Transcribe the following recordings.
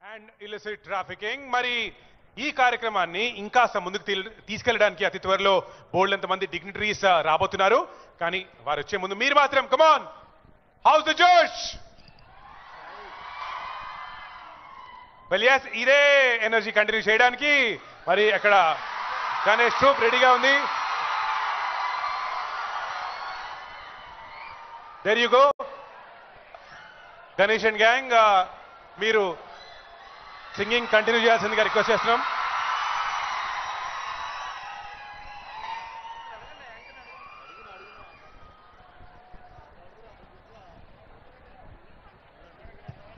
And illicit trafficking. మరి ఈ కార్యక్రమాన్ని ఇంకా ముందుకు తీసుకెళ్లడానికి అతి త్వరలో బోల్డ్ మంది డిగ్నిటరీస్ రాబోతున్నారు. కానీ వారు వచ్చే ముందు మీరు మాత్రం come on, how's the josh. Well yes, ఇదే ఎనర్జీ కంటిన్యూ చేయడానికి మరి అక్కడ గణేష్ ట్రూప్ రెడీగా ఉంది. There you go Ganesh and gang, మీరు సింగింగ్ కంటిన్యూ చేయాల్సిందిగా రిక్వెస్ట్ చేస్తున్నాం.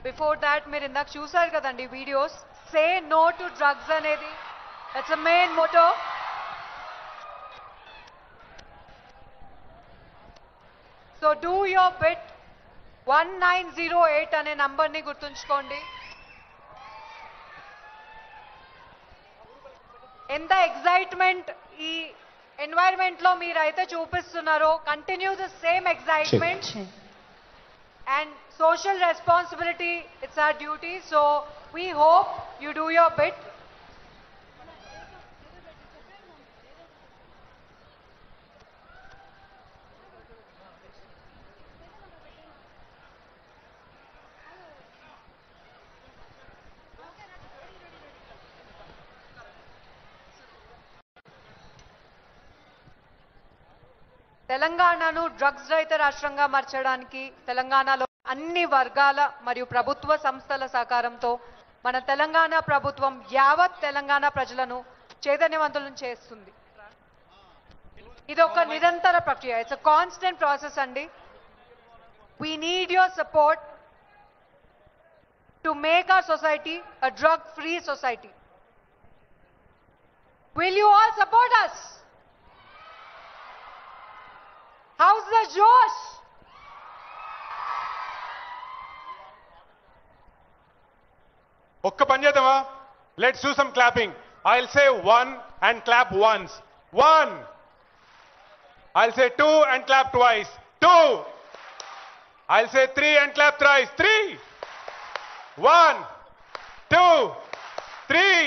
బిఫోర్ దాట్ మీరు ఇందాక చూసారు కదండి videos, say no to drugs అనేది that's a main motto. So do your bit. 1908 అనే నంబర్ని గుర్తుంచుకోండి. ఎంత ఎక్సైట్మెంట్ ఈ ఎన్వైరన్మెంట్ లో మీరైతే చూపిస్తున్నారో, continue the same excitement. And social responsibility, it's our duty, so we hope you do your bit. తెలంగాణను డ్రగ్స్ రహిత రాష్ట్రంగా మార్చడానికి తెలంగాణలో అన్ని వర్గాల మరియు ప్రభుత్వ సంస్థల సహకారంతో మన తెలంగాణ ప్రభుత్వం యావత్ తెలంగాణ ప్రజలను చైతన్యవంతులను చేస్తుంది. ఇది ఒక నిరంతర ప్రక్రియ, ఇట్స్ అ కాన్స్టెంట్ ప్రాసెస్ అండి. We need your support to make our society a drug free society. Will you all support us? How's the Josh? ఒక్క పని చేద్దామా? Let's do some clapping. I'll say 1 and clap once. 1. I'll say 2 and clap twice. 2. I'll say 3 and clap thrice. 3. 1, 2, 3.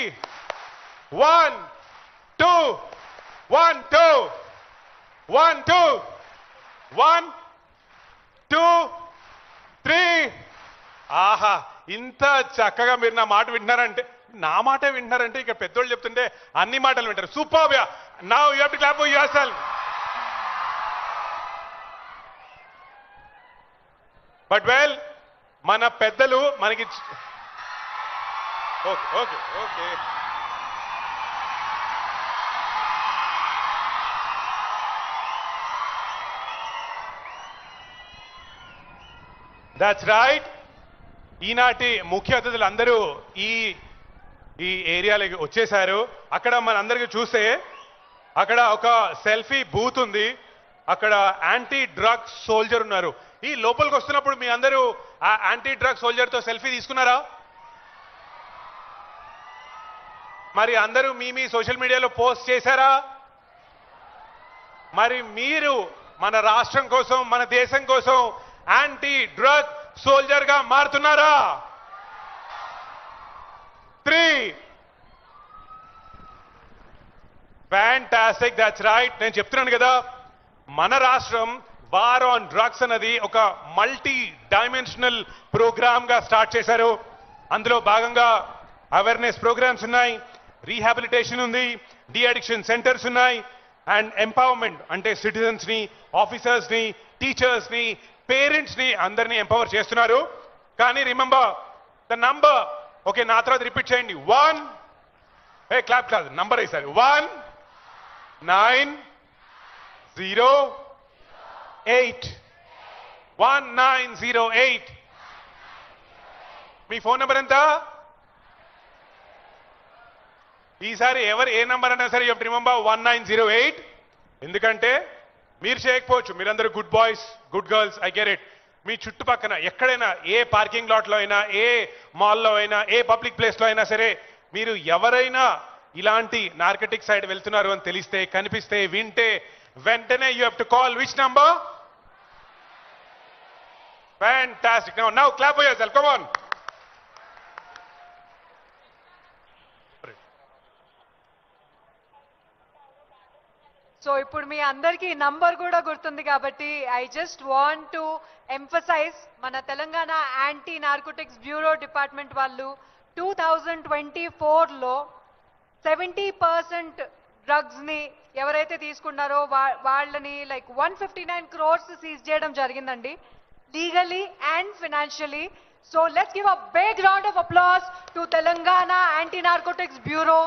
1, 2, 1, 2, 1, 2. 1, 2, 3. ఆహా, ఇంత చక్కగా మీరు నా మాట వింటున్నారంటే, నా మాటే వింటున్నారంటే ఇక పెద్దోళ్ళు చెప్తుంటే అన్ని మాటలు వింటారు. Super. Now you have to clap for yourself. But well, మన పెద్దలు మనకి okay okay okay that's right. ఈనాటి ముఖ్య అతిథులు అందరూ ఈ ఈ ఏరియాలోకి వచ్చేసారు. అక్కడ మనందరికీ చూస్తే అక్కడ ఒక సెల్ఫీ బూత్ ఉంది, అక్కడ యాంటీ డ్రగ్ సోల్జర్ ఉన్నారు. ఈ లోపలికి వస్తున్నప్పుడు మీ అందరూ ఆ యాంటీ డ్రగ్ సోల్జర్తో సెల్ఫీ తీసుకున్నారా? మరి అందరూ మీ సోషల్ మీడియాలో పోస్ట్ చేశారా? మరి మీరు మన రాష్ట్రం కోసం, మన దేశం కోసం యాంటీ డ్రగ్ సోల్జర్ గా మారుతున్నారా? 3. Fantastic, that's right. నేను చెప్తున్నాను కదా, మన రాష్ట్రం వార్ ఆన్ డ్రగ్స్ అన్నది ఒక మల్టీ డైమెన్షనల్ ప్రోగ్రామ్ గా స్టార్ట్ చేశారు. అందులో భాగంగా అవేర్నెస్ ప్రోగ్రామ్స్ ఉన్నాయి, రీహాబిలిటేషన్ ఉంది, డి అడిక్షన్ సెంటర్స్ ఉన్నాయి, అండ్ ఎంపవర్మెంట్ అంటే సిటిజన్స్ ని, ఆఫీసర్స్ ని, టీచర్స్ ని, పేరెంట్స్ ని అందరినీ ఎంపవర్ చేస్తున్నారు. కానీ రిమెంబర్ ద నంబర్. ఓకే, నా తర్వాత రిపీట్ చేయండి. 1, క్లాప్ కాదు, నంబర్ వేసారు. 1, 9, 0, 8. 1908. మీ ఫోన్ నెంబర్ ఎంత? ఈసారి ఎవరు ఏ నంబర్ అన్నా సరే యు రిమెంబర్ 1908. ఎందుకంటే మీరు చేయకపోవచ్చు, మీరందరూ good boys, good girls, I get it. మీ చుట్టుపక్కన ఎక్కడైనా, ఏ పార్కింగ్ లాట్లో అయినా, ఏ మాల్లో అయినా, ఏ పబ్లిక్ ప్లేస్లో అయినా సరే, మీరు ఎవరైనా ఇలాంటి నార్కటిక్ సైడ్ వెళ్తున్నారు అని తెలిస్తే, కనిపిస్తే, వింటే వెంటనే you have to call which number? Fantastic. Now clap for yourself. Come on. ఇప్పుడు మీ అందరికీ నంబర్ కూడా గుర్తుంది కాబట్టి I just want to emphasize మన Telangana anti narcotics bureau department వాళ్ళు 2024లో 70% డ్రగ్స్ ని ఎవరైతే తీసుకున్నారో వాళ్ళని లైక్ 159 crores సీజ్ చేయడం జరిగిందండి, legally and financially. So let's give a big round of applause to Telangana anti narcotics bureau.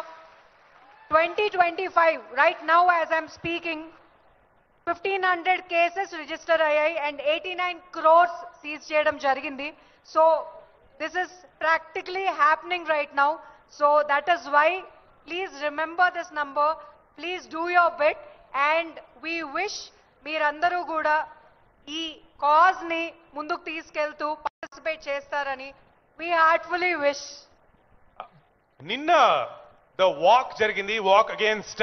2025 right now as I'm speaking 1500 cases register అయ్యాయి and 89 crores సీజ్ చేయడం జరిగింది. So this is practically happening right now. So that is why please remember this number, please do your bit, and we wish మీరందరూ కూడా ఈ cause ని ముందుకు తీసుకెళ్తూ participate చేస్తారని we heartfully wish. నిన్న ద వాక్ జరిగింది, walk against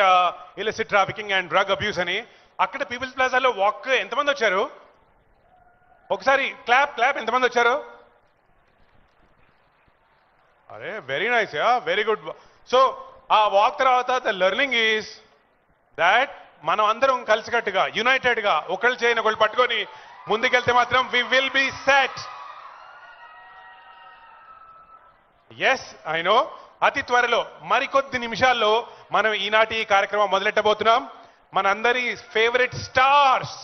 illicit trafficking and drug abuse అని. అక్కడ పీపుల్స్ ప్లాజాలో వాక్ ఎంతమంది వచ్చారు? ఒకసారి క్లాప్ క్లాప్. ఎంతమంది వచ్చారు? అరే very nice, very good. So ఆ వాక్ తర్వాత ద లెర్నింగ్ ఈజ్ దాట్ మనం అందరం కలిసికట్టుగా యునైటెడ్ గా ఒకళ్ళు చేయని ఒకళ్ళు పట్టుకొని ముందుకెళ్తే మాత్రం we will be set. Yes I know. అతి త్వరలో మరికొద్ది నిమిషాల్లో మనం ఈనాటి కార్యక్రమం మొదలెట్టబోతున్నాం. మనందరి favourite stars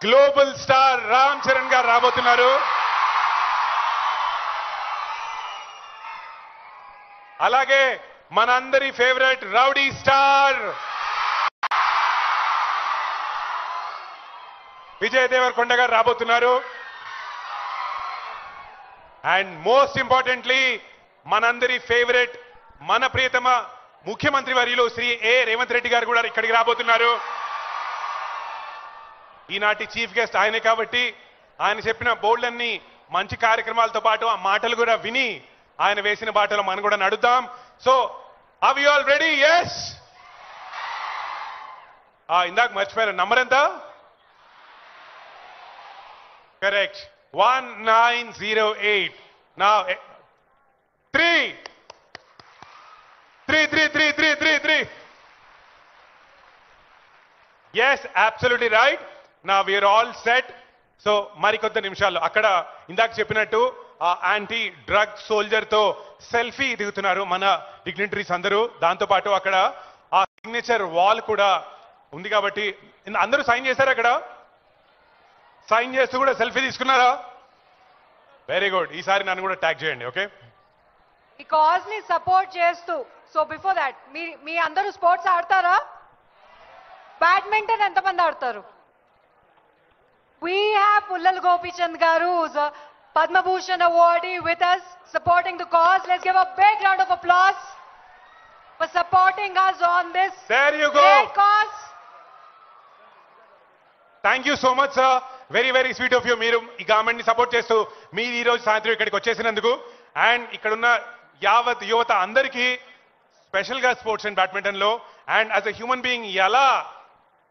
global star Ram Charan garu రాబోతున్నారు. అలాగే మనందరి favourite rowdy star Vijay Deverakonda garu రాబోతున్నారు. అండ్ మోస్ట్ ఇంపార్టెంట్లీ మనందరి ఫేవరెట్ మన ప్రియతమ ముఖ్యమంత్రి వర్యులు శ్రీ ఏ రేవంత్ రెడ్డి గారు కూడా ఇక్కడికి రాబోతున్నారు. ఈనాటి చీఫ్ గెస్ట్ ఆయనే కాబట్టి ఆయన చెప్పిన బోర్డులన్నీ మంచి కార్యక్రమాలతో పాటు ఆ మాటలు కూడా విని ఆయన వేసిన బాటలో మనం కూడా నడుద్దాం. So are you all ready? Yes. ఇందాక మర్చిపోయారు, నంబర్ ఎంత? కరెక్ట్, 1908. నా 3. Yes, absolutely right. Now we are all set. So మరికొద్ది నిమిషాల్లో అక్కడ ఇందాక చెప్పినట్టు ఆ యాంటీ డ్రగ్ సోల్జర్ తో సెల్ఫీ దిగుతున్నారు మన డిగ్నిటరీస్ అందరూ. దాంతో పాటు అక్కడ ఆ సిగ్నేచర్ వాల్ కూడా ఉంది కాబట్టి అందరూ సైన్ చేశారు. అక్కడ సైన్ చేస్తూ కూడా సెల్ఫీ తీసుకున్నారా? Very good. ఈసారి నన్ను కూడా ట్యాగ్ చేయండి. ఓకే, ఈ కాజ్ ని సపోర్ట్ చేస్తూ. సో బిఫోర్ దాట్ మీ అందరూ స్పోర్ట్స్ ఆడతారా? బ్యాడ్మింటన్ ఎంతమంది ఆడతారు? We have Pullal Gopichand garu, who's a Padma Bhushan awardee, with us supporting the cause. Let's give a big round of applause for supporting us on this there you go great cause. Thank you so much sir. Very very sweet of you. మీరు ఈ government ని support చేస్తూ మీరు ఈ రోజు సాయంత్రం ఇక్కడికి వచ్చేసినందుకు and ఇక్కడున్న యావత్ యువత అందరికీ స్పెషల్ గా స్పోర్ట్స్ అండ్ బ్యాడ్మింటన్ లో and as a human being ఎలా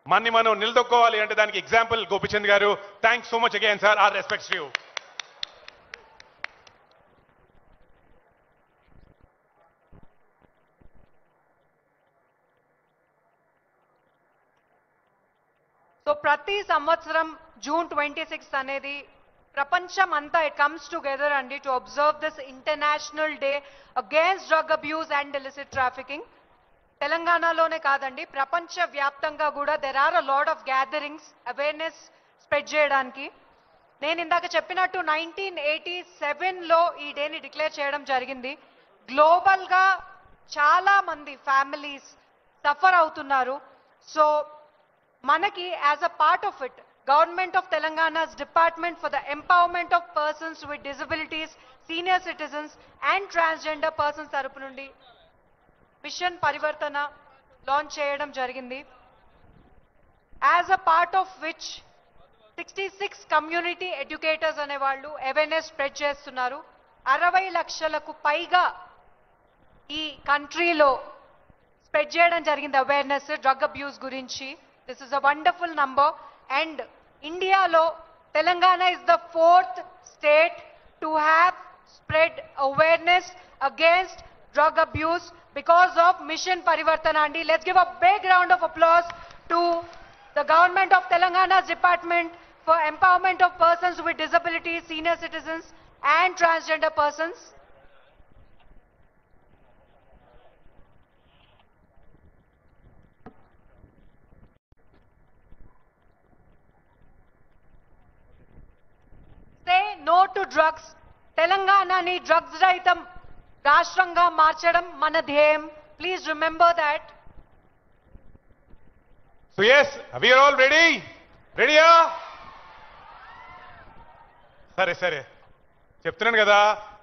మనం నిలదొక్కోవాలి అంటే దానికి example Gopichand garu. Thanks so much again sir. Our respects you. So ప్రతి సంవత్సరం జూన్ 26 అనేది ప్రపంచం అంతా ఇట్ కమ్స్ టుగెదర్ అండి to observe this international day against drug abuse and illicit trafficking. తెలంగాణలోనే కాదండి, ప్రపంచ వ్యాప్తంగా కూడా there are a lot of gatherings awareness spread చేయడానికి. నేను ఇందాక చెప్పినట్టు 1987లో ఈ డేని డిక్లేర్ చేయడం జరిగింది. గ్లోబల్ గా చాలా మంది ఫ్యామిలీస్ సఫర్ అవుతున్నారు. సో మనకి as a part of it government of Telangana's department for the empowerment of persons with disabilities, senior citizens and transgender persons తరపు నుండి మిషన్ పరివర్తన లాంచ్ చేయడం జరిగింది. As a part of which 66 community educators అనే వాళ్ళు awareness spread చేస్తున్నారు. 60 లక్షలకు పైగా ఈ కంట్రీలో స్ప్రెడ్ చేయడం జరిగింది అవేర్నెస్ డ్రగ్ అబ్యూస్ గురించి. This is a wonderful number. And ఇండియాలో Telangana is the 4th state to have spread awareness against drug abuse because of Mission Parivartana Andi. Let's give a big round of applause to the Government of Telangana's Department for Empowerment of Persons with Disabilities, Senior Citizens and Transgender Persons. Say no to drugs. Telanganani drugs rahitam Rashtranga marchadam mana dhyayam. Please remember that. So yes, we are all ready. Ready? సరే చెప్తున్నాను కదా,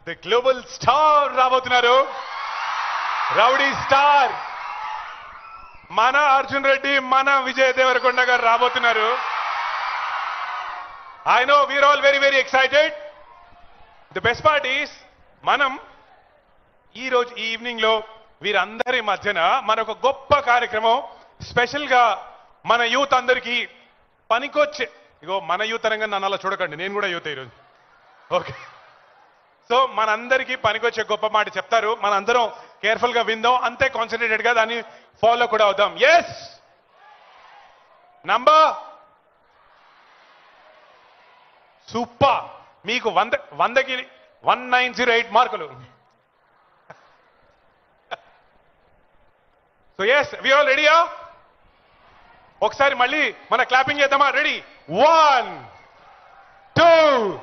the global star రాబోతున్నారు. Rowdy star మన అర్జున్ రెడ్డి, మన విజయ్ దేవరకొండ గారు రాబోతున్నారు. I know we are all very, very excited. The best part is, మనం ఈ రోజు ఈవినింగ్ లో వీరందరి మధ్యన మనొక గొప్ప కార్యక్రమం స్పెషల్ గా మన యూత్ అందరికీ పనికొచ్చే, ఇగో మన యూత్ అనగా నన్ను అలా చూడకండి, నేను కూడా యూత్ ఈరోజు. ఓకే, సో మనందరికీ పనికొచ్చే గొప్ప మాట చెప్తారు. మనందరం కేర్ఫుల్ గా విందాం, అంతే కాన్సన్ట్రేటెడ్ గా దాన్ని ఫాలో కూడా అవుదాం. Yes, number super. మీకు 100కి 1908 మార్కులు. సో ఎస్, వి ఆల్ రెడీయా? ఒకసారి మళ్ళీ మన క్లాపింగ్ చేద్దామా? Ready? 1 2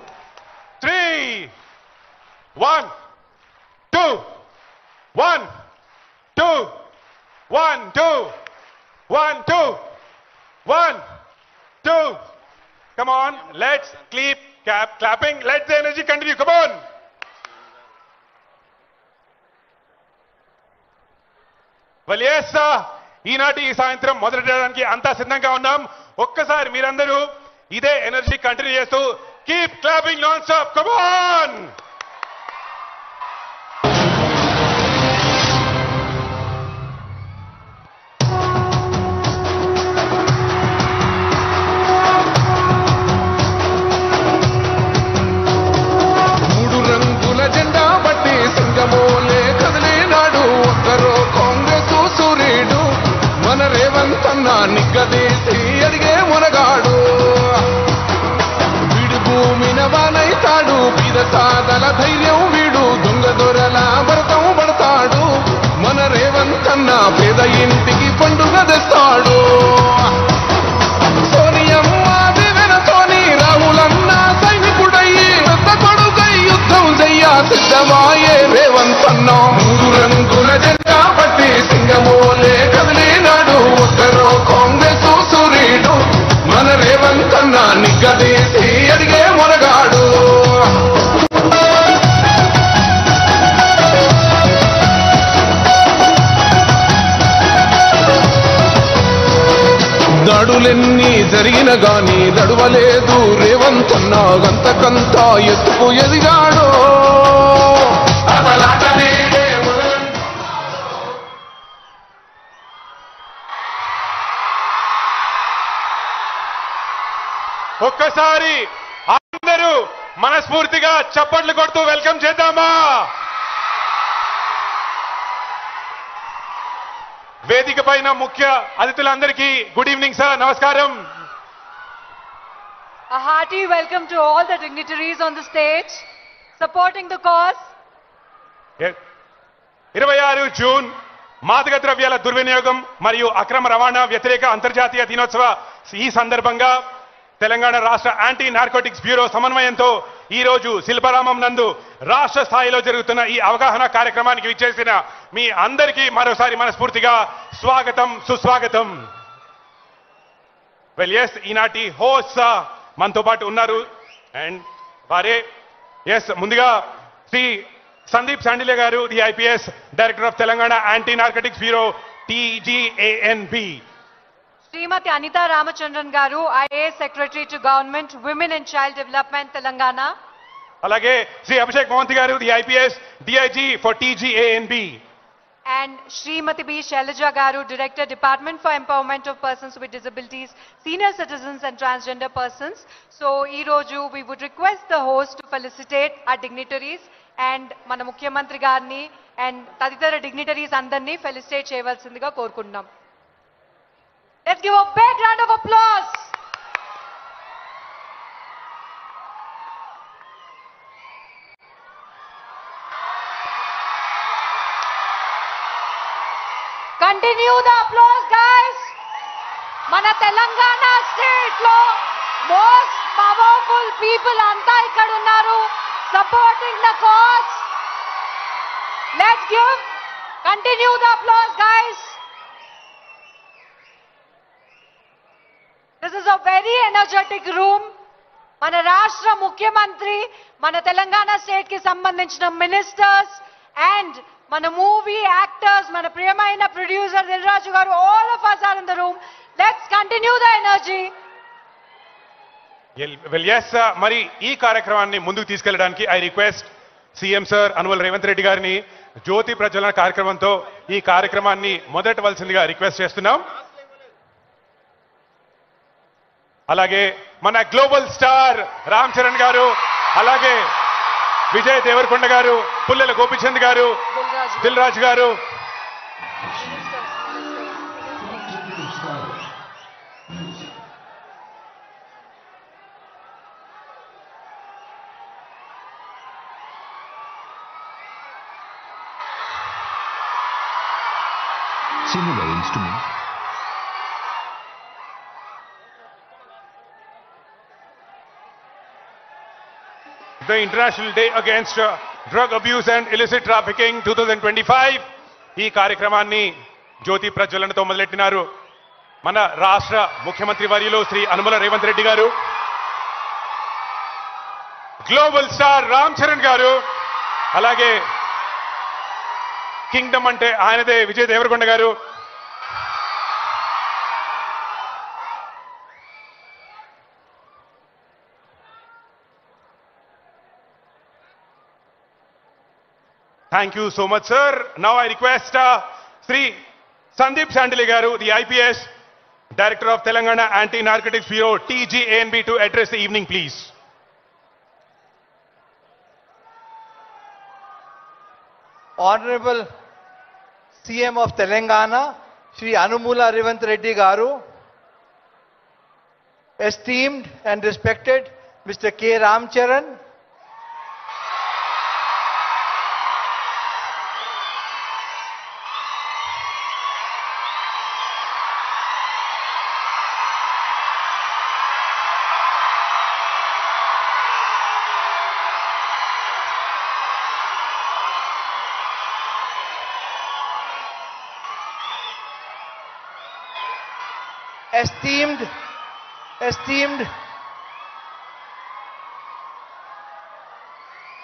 3 1 2 1 2 1 2 1 2 1 2. Come on, let's keep clapping. Let the energy continue. Come on. Well, yes, ఈనాటి ఈ సాయంత్రం మొదలెట్టడానికి అంతా సిద్ధంగా ఉన్నాం. ఒక్కసారి మీరందరూ ఇదే ఎనర్జీ కంటిన్యూ చేస్తూ keep clapping non stop. Come on. నిగ్గదీసి అడిగే మునగాడు వీడు భూమిన వానైతాడు. బీద సాదల ధైర్యం వీడు, దొంగ దొరల భరతం పడతాడు. మన రేవంతన్న పేద ఇంటికి పండుగ తెస్తాడు. సోనియమ్మ దివెనతోని రాహులన్న సైనికుడయ్యి పెద్ద కొడుకై యుద్ధం చెయ్య సిద్ధమాయే రేవంతన్న. 3 రంగుల జెండా పట్టి సింగమోలే కదిలినాడు. ఒక్కరో కాంగ్రెస్ సూర్యుడు, మన రేవంతన్న నిగ్గదీసి అడిగే మునగాడు. దాడులెన్ని జరిగిన గాని దడువలేదు రేవంతన్న. గంతకంతా ఎత్తుకు ఎదిగాడు. ఒక్కసారి అందరూ మనస్ఫూర్తిగా చప్పట్లు కొడుతూ వెల్కమ్ చేద్దామా? వేదిక పైన ముఖ్య అతిథులందరికీ గుడ్ ఈవినింగ్ సార్, నమస్కారం. A hearty welcome to all the dignitaries on the stage supporting the cause. 26 June మాదక ద్రవ్యాల దుర్వినియోగం మరియు అక్రమ రవాణా వ్యతిరేక అంతర్జాతీయ దినోత్సవ ఈ సందర్భంగా తెలంగాణ రాష్ట్ర యాంటీ నార్కోటిక్స్ బ్యూరో సమన్వయంతో ఈ రోజు శిల్పారామం నందు రాష్ట్ర స్థాయిలో జరుగుతున్న ఈ అవగాహన కార్యక్రమానికి విచ్చేసిన మీ అందరికీ మరోసారి మనస్ఫూర్తిగా స్వాగతం, సుస్వాగతం. వెల్ ఎస్, ఈనాటి హోస్ట్ మనతో పాటు ఉన్నారు అండ్ వారే ముందుగా శ్రీ సందీప్ శాండిలే గారు, the IPS director of Telangana anti narcotics bureau TGANB. Srimati Anita Ramachandran Garu, IAS Secretary to Government, Women and Child Development, Telangana. అలాగే శ్రీ అభిషేక్ మోహంతి గారు, the IPS DIG for TGANB. And Srimati B. Shailaja Garu, Director, Department for Empowerment of Persons with Disabilities, Senior Citizens and Transgender Persons. So, Iroju, we would request the host to felicitate our dignitaries and మన ముఖ్యమంత్రి గారిని and తదితర dignitaries అందరినీ felicitate చేయవలసిందిగా కోరుకుంటున్నాం. Let's give a big round of applause. Continue the applause guys. మన Telangana state లో most powerful people అంతా ఇక్కడ ఉన్నారు supporting the cause. Let's give continue the applause guys. This is a very energetic room. మన రాష్ట్ర ముఖ్యమంత్రి, మన తెలంగాణ స్టేట్ కి సంబంధించిన మినిస్టర్స్ అండ్ మన మూవీ యాక్టర్స్, మన ప్రియమైన producer Dil Raju garu, all of us are in the room. Let's continue the energy. Well yes, మరి ఈ కార్యక్రమాన్ని ముందుకు తీసుకెళ్ళడానికి I request CM sir Anumula Revanth Reddy గారిని జ్యోతి ప్రజ్వలన కార్యక్రమంతో ఈ కార్యక్రమాన్ని మొదటవలసిందిగా రిక్వెస్ట్ చేస్తున్నాం. అలాగే మన గ్లోబల్ స్టార్ రామ్ చరణ్ గారు, అలాగే విజయ్ దేవరకొండ గారు, పుల్లెల గోపిచంద్ గారు, దిల్ రాజు గారు, similar instruments. The International Day Against Drug Abuse and Illicit Trafficking 2025 ఈ కార్యక్రమాన్ని జ్యోతి ప్రజ్వలనతో మొదలెట్టినారు మన రాష్ట్ర ముఖ్యమంత్రి వర్యులు శ్రీ అనుమల రేవంత్ రెడ్డి గారు, గ్లోబల్ స్టార్ రామ్ చరణ్ గారు, అలాగే కింగ్డమ్ అంటే ఆయనదే Vijay Deverakonda garu, thank you so much sir. Now I request Shri Sandeep Shandilya garu, the IPS director of Telangana anti narcotics bureau TGANB to address the evening please. Honorable CM of Telangana, Shri Anumula Ravant Reddy Garu, esteemed and respected Mr. K. Ramcharan,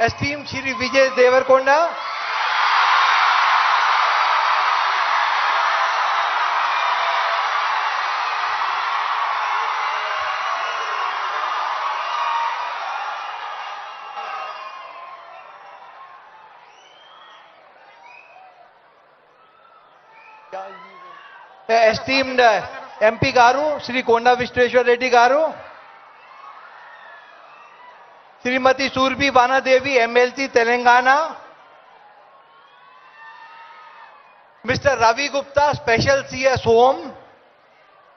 esteemed Shri Vijay Devarkonda, esteemed MP Garu, Shri Konda Vishweshwar Reddy Garu, Srimati Surbi Vana Devi, MLC Telangana, Mr. Ravi Gupta, Special CS Home,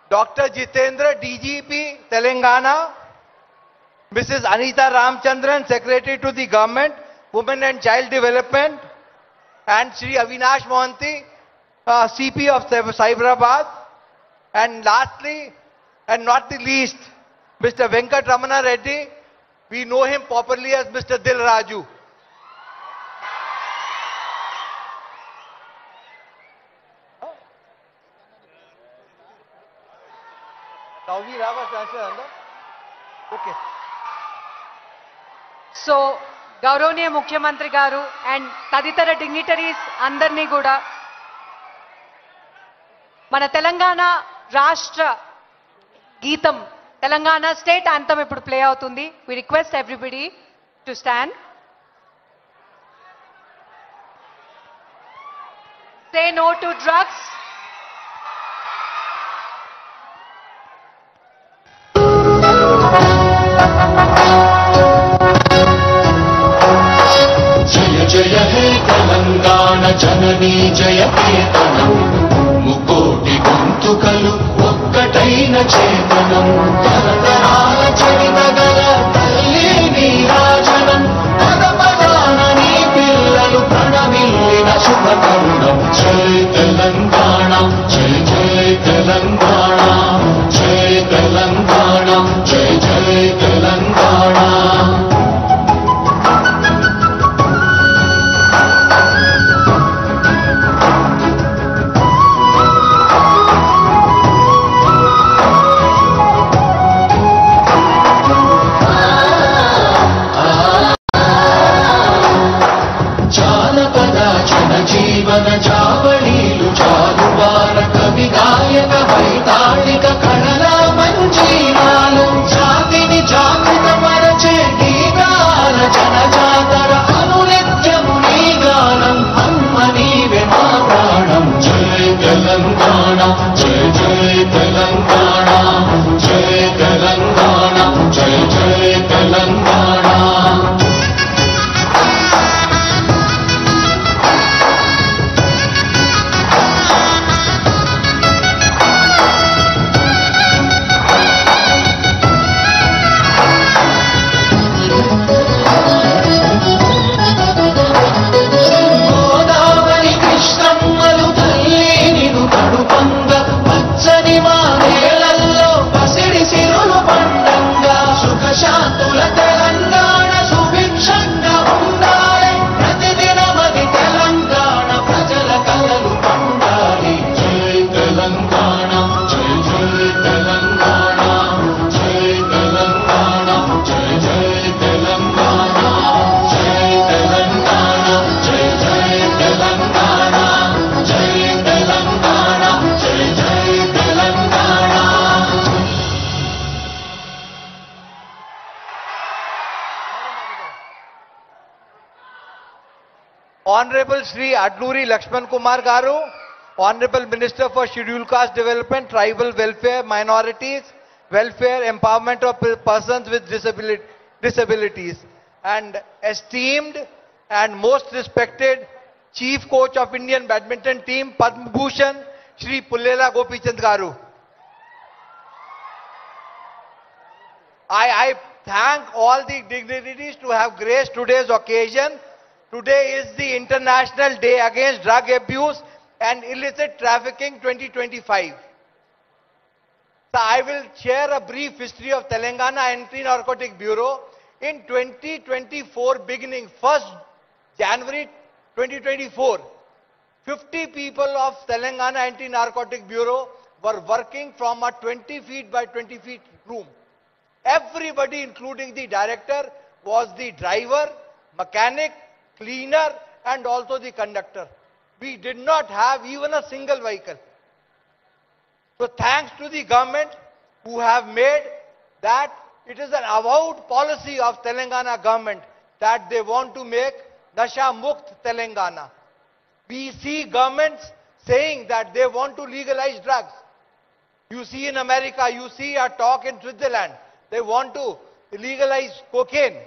Dr. Jitendra, DGP Telangana, Mrs. Anita Ramchandran, Secretary to the Government, Women and Child Development, and Shri Avinash Mohanty, CP of Cyberabad. And lastly, and not the least, Mr. Venkat Ramana Reddy. We know him popularly as Mr. Dil Raju. Now we have a transfer. Okay. So గౌరవనీయ ముఖ్యమంత్రి గారు and తదితర dignitaries అందరినీ కూడా మన తెలంగాణ రాష్ట్ర గీతం, Telangana state anthem ఇప్పుడు ప్లే అవుతుంది. We request everybody to stand. Say no to drugs. జయ जय हे तेलंगाण जननी जय केतనం ముకోటి గొంతుకలు ఒక్కటైన చేతనం తరతరాల చరిత గల తల్లి నీరాజనం పద పదాన నీ పిల్లలు ప్రణమిల్లిన శుభ తరుణం జై తెలంగాణ జై జై తెలంగాణ జై తెలంగాణ జై జై తెలంగాణ జీవన జావళీలు జాలువార కవి గాయక వైతాళిక కళల మంజీరాలు జాతిని జాగృత మరచే గీతాల జనజాతర అనునిత్యము నీ గానం అమ్మ నీవే మా ప్రాణం జై తెలంగాణ జై జై తెలంగాణ జై తెలంగాణ జై జై Telangana Honorable Shri Adluri Lakshman Kumar Garu, Honorable Minister for Scheduled Caste Development, Tribal Welfare, Minorities, Welfare, Empowerment of Persons with Disabilities, and esteemed and most respected Chief Coach of Indian Badminton Team, Padma Bhushan, Shri Pullela Gopichand Garu. I thank all the dignitaries to have graced today's occasion. Today is the International Day Against Drug Abuse and Illicit Trafficking 2025. So I will share a brief history of Telangana Anti-Narcotic Bureau. In 2024 beginning, 1st January 2024, 50 people of Telangana Anti-Narcotic Bureau were working from a 20 feet by 20 feet room. Everybody, including the director, was the driver, mechanic, cleaner, and also the conductor. We did not have even a single vehicle. So thanks to the government who have made that it is an avowed policy of Telangana government that they want to make Nasha Mukt Telangana. We see governments saying that they want to legalize drugs. You see in America, you see a talk in Switzerland, they want to legalize cocaine.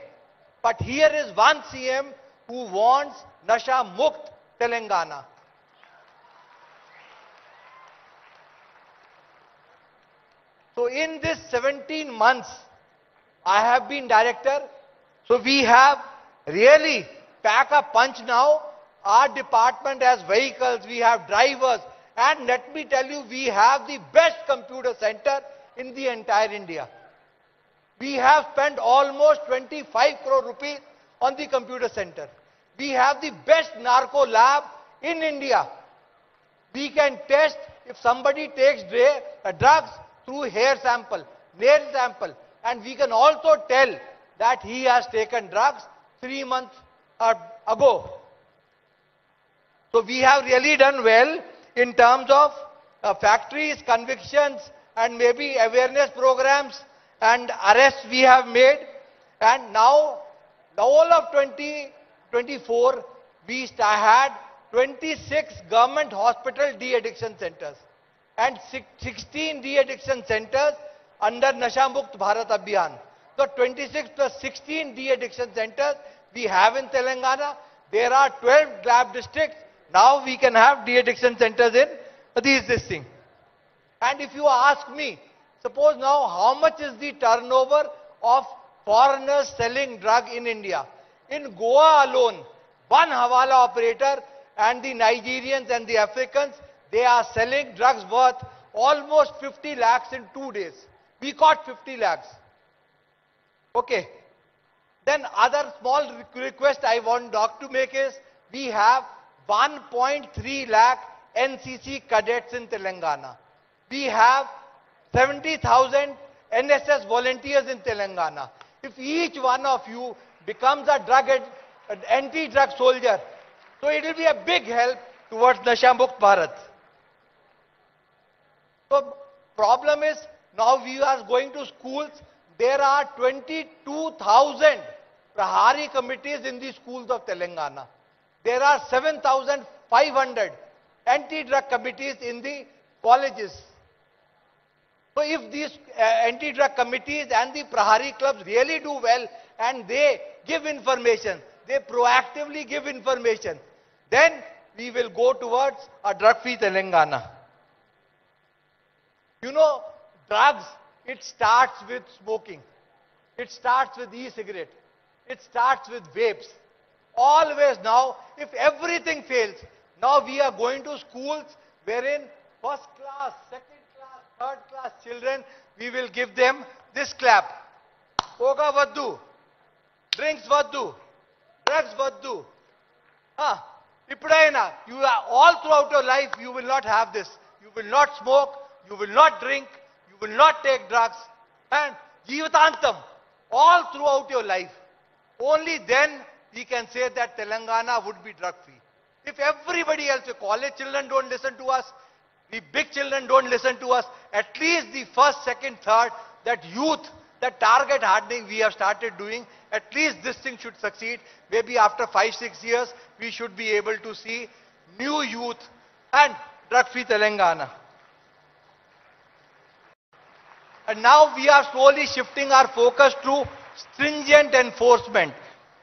But here is one CM who wants Nasha Mukt Telangana. So in this 17 months, I have been director. So we have really packed a punch now. Our department has vehicles, we have drivers, and let me tell you, we have the best computer center in the entire India. We have spent almost 25 crore rupees on the computer center. We have the best narco lab in India. We can test if somebody takes drugs through hair sample, nail sample, and we can also tell that he has taken drugs 3 months ago. So we have really done well in terms of factories, convictions, and maybe awareness programs and arrests we have made. And now, the whole of 2024, we had 26 government hospital de-addiction centers and 16 de-addiction centers under Nasha Mukt Bharat Abhiyan. So 26 plus 16 de-addiction centers we have in Telangana. There are 12 lab districts. Now we can have de-addiction centers in this thing. And if you ask me, suppose now how much is the turnover of foreigners selling drug in India? In Goa alone, one Hawala operator and the Nigerians and the Africans, they are selling drugs worth almost 50 lakhs in 2 days. We caught 50 lakhs. Okay. Then other small request I want Doc to make is, we have 1.3 lakh NCC cadets in Telangana. We have 70,000 NSS volunteers in Telangana. If each one of you becomes a anti-drug soldier, so it will be a big help towards Nasha Mukt Bharat. So problem is, now we are going to schools. There are 22,000 Prahari committees in the schools of Telangana. There are 7,500 anti-drug committees in the colleges. So if these anti-drug committees and the Prahari clubs really do well and they give information, they proactively give information, then we will go towards a drug-free Telangana. You know, drugs, it starts with smoking. It starts with e-cigarette. It starts with vapes. Always now, if everything fails, now we are going to schools wherein first class, second class, third class children, we will give them this clap. Poga vaddu, drinks vaddu, drugs vaddu. Ippudaina, you are all throughout your life, you will not have this. You will not smoke, you will not drink, you will not take drugs, and Jeevatantam, all throughout your life. Only then we can say that Telangana would be drug-free. If everybody else, the college children don't listen to us, the big children don't listen to us, at least the first, second, third, that youth, that target hardening we have started doing, at least this thing should succeed. Maybe after 5-6 years, we should be able to see new youth and drug-free Telangana. And now we are slowly shifting our focus to stringent enforcement.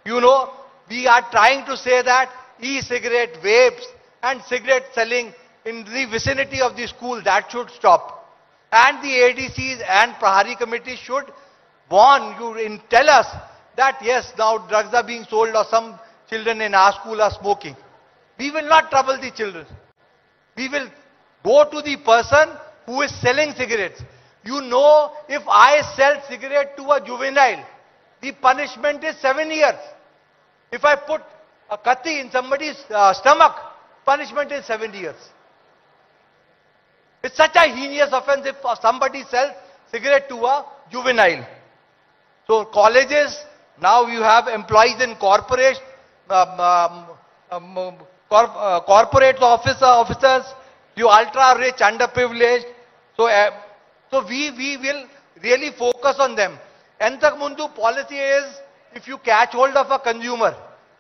You know, we are trying to say that e-cigarette, vapes and cigarette selling in the vicinity of the school, that should stop. And the ADCs and Prahari committee should warn you and tell us that yes, now drugs are being sold or some children in our school are smoking. We will not trouble the children. We will go to the person who is selling cigarettes. You know, if I sell cigarette to a juvenile, the punishment is 7 years. If I put a kati in somebody's stomach, punishment is 7 years. It's such a heinous offense if somebody sells cigarette to a juvenile. So colleges, now you have employees in corporate officers, the ultra-rich, underprivileged. So we will really focus on them. Entak mundu policy is, if you catch hold of a consumer,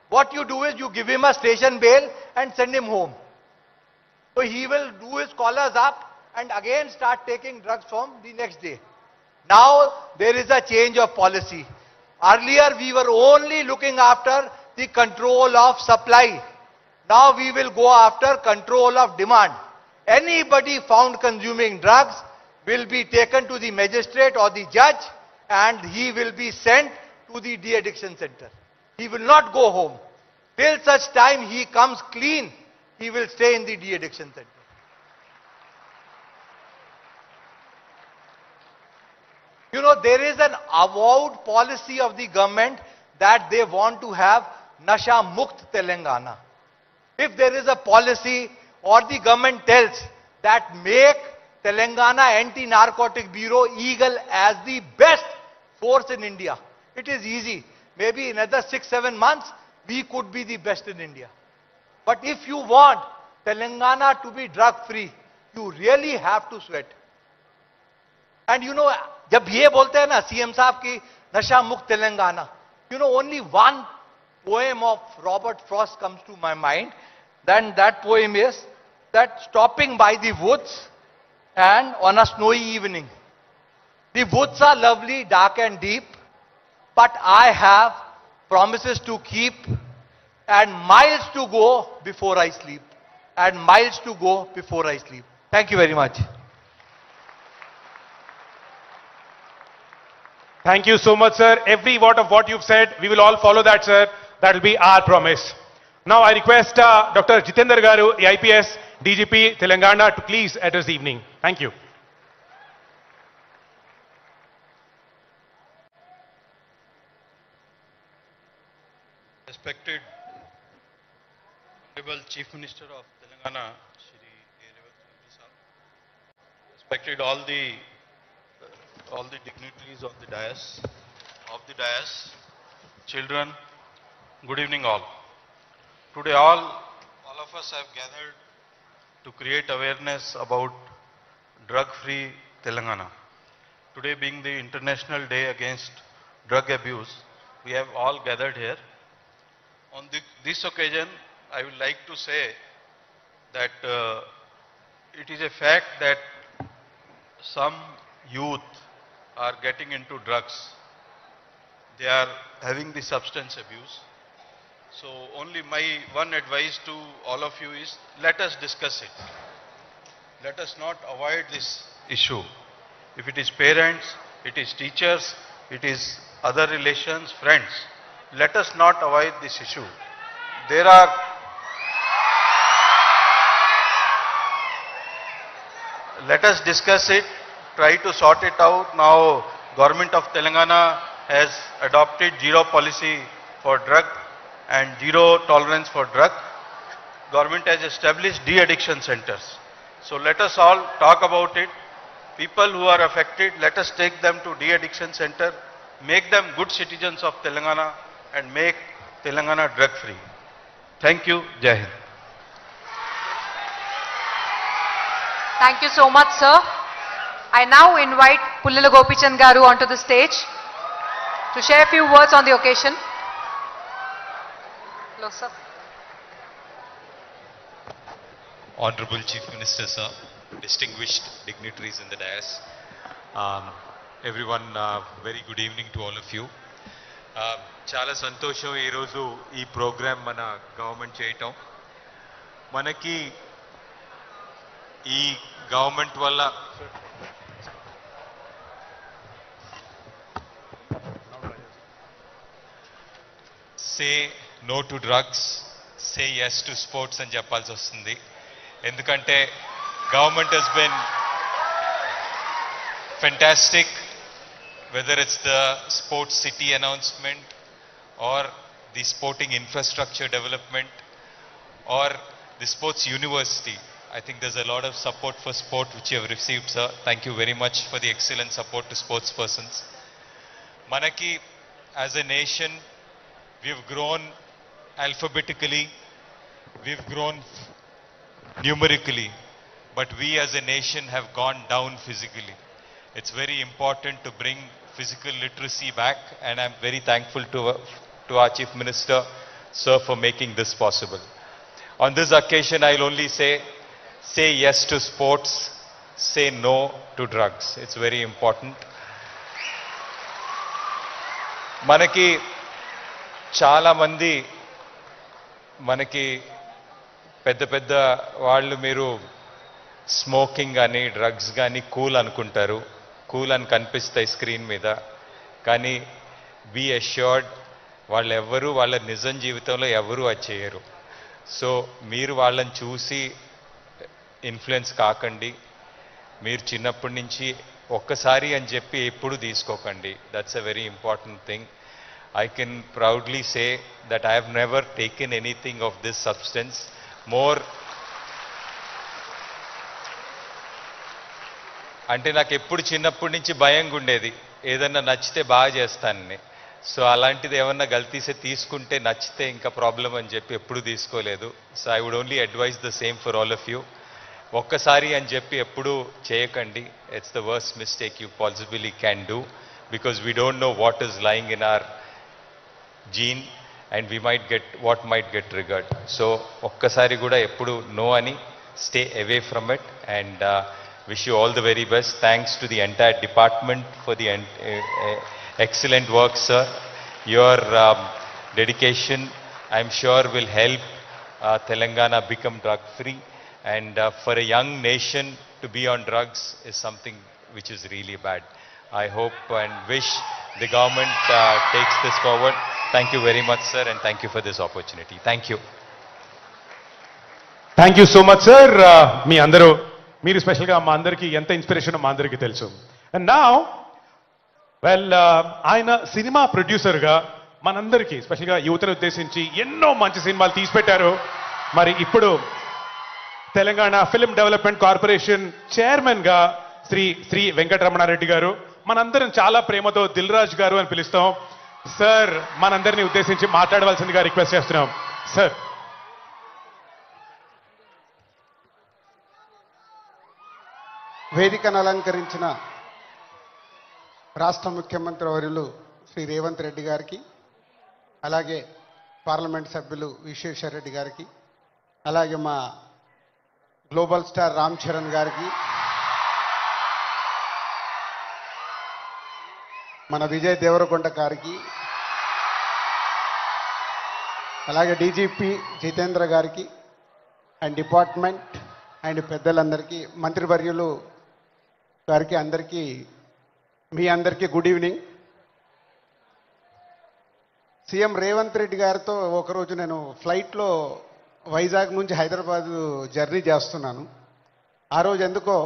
what you do is you give him a station bail and send him home. So he will do his collars up and again start taking drugs from the next day. Now there is a change of policy. Earlier we were only looking after the control of supply. Now we will go after control of demand. Anybody found consuming drugs will be taken to the magistrate or the judge and he will be sent to the de-addiction center. He will not go home. Till such time he comes clean, he will stay in the de-addiction center. You know, there is an avowed policy of the government that they want to have Nasha Mukt Telangana. If there is a policy or the government tells that make Telangana Anti-Narcotic Bureau eagle as the best force in India, it is easy. Maybe in another 6-7 months, we could be the best in India. But if you want Telangana to be drug-free, you really have to sweat. And you know, जब ये बोलते हैं ना CM साहब की नशा मुक्त Telangana, you know, only one poem of Robert Frost comes to my mind. Then that poem is that stopping by the woods and on a snowy evening. The woods are lovely, dark and deep, but I have promises to keep and miles to go before I sleep. And miles to go before I sleep. Thank you very much. Thank you so much, sir. Every word of what you've said, we will all follow that, sir. That will be our promise. Now I request Dr. Jitendra Garu, IPS DGP Telangana, to please address the evening. Thank you. Respected Honorable Chief Minister of Telangana, Shri A. Revanth Reddy Sahab. Respected all the dignitaries of the dais, children, good evening all. Today all of us have gathered to create awareness about drug-free Telangana. Today being the International Day Against Drug Abuse, we have all gathered here. On this occasion, I would like to say that it is a fact that some youth are getting into drugs. They are having the substance abuse. So only my one advice to all of you is, let us discuss it. Let us not avoid this issue. If it is parents, it is teachers, it is other relations, friends, let us not avoid this issue. Let us discuss it, try to sort it out. Now, Government of Telangana has adopted zero policy for drug and zero tolerance for drug. Government has established de-addiction centers. So let us all talk about it. People who are affected, let us take them to de-addiction center, make them good citizens of Telangana and make Telangana drug-free. Thank you. Jai Hind. Thank you so much, sir. I now invite Pullila Gopichand Garu onto the stage to share a few words on the occasion. Hello, sir. Honorable Chief Minister, sir, distinguished dignitaries in the dais, everyone, very good evening to all of you. చాలా సంతోషం ఈరోజు ఈ programme మన government చేయటం. మనకి ఈ government వల్ల say no to drugs, say yes to sports అని చెప్పాల్సి వస్తుంది. ఎందుకంటే government has been fantastic, whether it's the sports city announcement or the sporting infrastructure development or the sports university. I think there's a lot of support for sport which you have received, sir. Thank you very much for the excellent support to sports persons. Manaki, as a nation, we've grown alphabetically, we've grown numerically, but we as a nation have gone down physically. It's very important to bring physical literacy back, and I'm very thankful to our Chief Minister, sir, for making this possible. On this occasion, I'll only say yes to sports, say no to drugs. It's very important. Manaki chala mandi manaki pedda vallu meeru smoking కానీ drugs కానీ cool అనుకుంటారు, cool అని కనిపిస్తాయి screen మీద. కానీ be assured వాళ్ళు ఎవ్వరూ వాళ్ళ నిజం జీవితంలో ఎవరూ అది చేయరు. సో మీరు వాళ్ళని చూసి ఇన్ఫ్లుయెన్స్ కాకండి. మీరు చిన్నప్పటి నుంచి ఒక్కసారి అని చెప్పి ఎప్పుడు తీసుకోకండి. That's a very important thing. I can proudly say that I have never taken anything of this substance. అంటే నాకు ఎప్పుడు చిన్నప్పటి నుంచి భయంగా ఉండేది, ఏదన్నా నచ్చితే బాగా చేస్తానని. సో అలాంటిది ఏమన్నా గల్తీసే తీసుకుంటే నచ్చితే ఇంకా ప్రాబ్లం అని చెప్పి ఎప్పుడు తీసుకోలేదు. So I would only advise the same for all of you. ఒక్కసారి అని చెప్పి ఎప్పుడు చేయకండి. It's the worst mistake you possibly can do, because we don't know what is lying in our gene and we might get what might get triggered. So ఒక్కసారి కూడా ఎప్పుడు no అని stay away from it. And wish you all the very best. Thanks to the entire department for the excellent work, sir. Your dedication I'm sure will help Telangana become drug free. And for a young nation to be on drugs is something which is really bad. I hope and wish the government takes this forward. Thank you very much, sir, and thank you for this opportunity. Thank you. Thank you so much sir. మీ అందరూ మీరు స్పెషల్గా మా అందరికీ ఎంత inspiration మా అందరికీ తెలుసు. అండ్ నా ఆయన సినిమా ప్రొడ్యూసర్గా మనందరికీ స్పెషల్గా యువతను ఉద్దేశించి ఎన్నో మంచి సినిమాలు తీసిపెట్టారు. మరి ఇప్పుడు తెలంగాణ ఫిల్మ్ డెవలప్మెంట్ కార్పొరేషన్ చైర్మన్గా శ్రీ వెంకటరమణారెడ్డి గారు, మనందరం చాలా ప్రేమతో దిల్ రాజు గారు అని పిలుస్తాం. సార్ మనందరినీ ఉద్దేశించి మాట్లాడవలసిందిగా రిక్వెస్ట్ చేస్తున్నాం. సార్. వేదికను అలంకరించిన రాష్ట్ర ముఖ్యమంత్రి వర్యులు శ్రీ రేవంత్ రెడ్డి గారికి, అలాగే పార్లమెంట్ సభ్యులు విశ్వేశ్వర రెడ్డి గారికి, అలాగే మా గ్లోబల్ స్టార్ రామ్ చరణ్ గారికి, మన విజయ్ దేవరకొండ గారికి, అలాగే డీజీపీ జితేంద్ర గారికి అండ్ డిపార్ట్మెంట్ అండ్ పెద్దలందరికీ, మంత్రివర్యులు గారికి, అందరికీ మీ అందరికీ good evening. CM Revanth Reddy గారితో ఒకరోజు నేను ఫ్లైట్లో వైజాగ్ నుంచి హైదరాబాద్ జర్నీ చేస్తున్నాను. ఆ రోజు ఎందుకో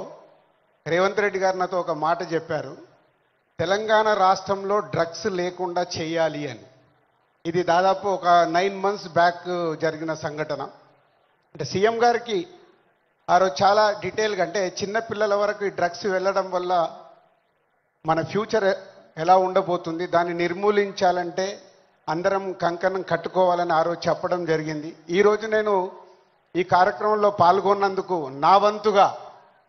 రేవంత్ రెడ్డి గారు నాతో ఒక మాట చెప్పారు, తెలంగాణ రాష్ట్రంలో డ్రగ్స్ లేకుండా చేయాలి అని. ఇది దాదాపు ఒక 9 months బ్యాక్ జరిగిన సంఘటన. అంటే సీఎం గారికి ఆ రోజు చాలా డీటెయిల్గా, అంటే చిన్నపిల్లల వరకు ఈ డ్రగ్స్ వెళ్ళడం వల్ల మన ఫ్యూచర్ ఎలా ఉండబోతుంది, దాన్ని నిర్మూలించాలంటే అందరం కంకణం కట్టుకోవాలని ఆ రోజు చెప్పడం జరిగింది. ఈరోజు నేను ఈ కార్యక్రమంలో పాల్గొన్నందుకు నా వంతుగా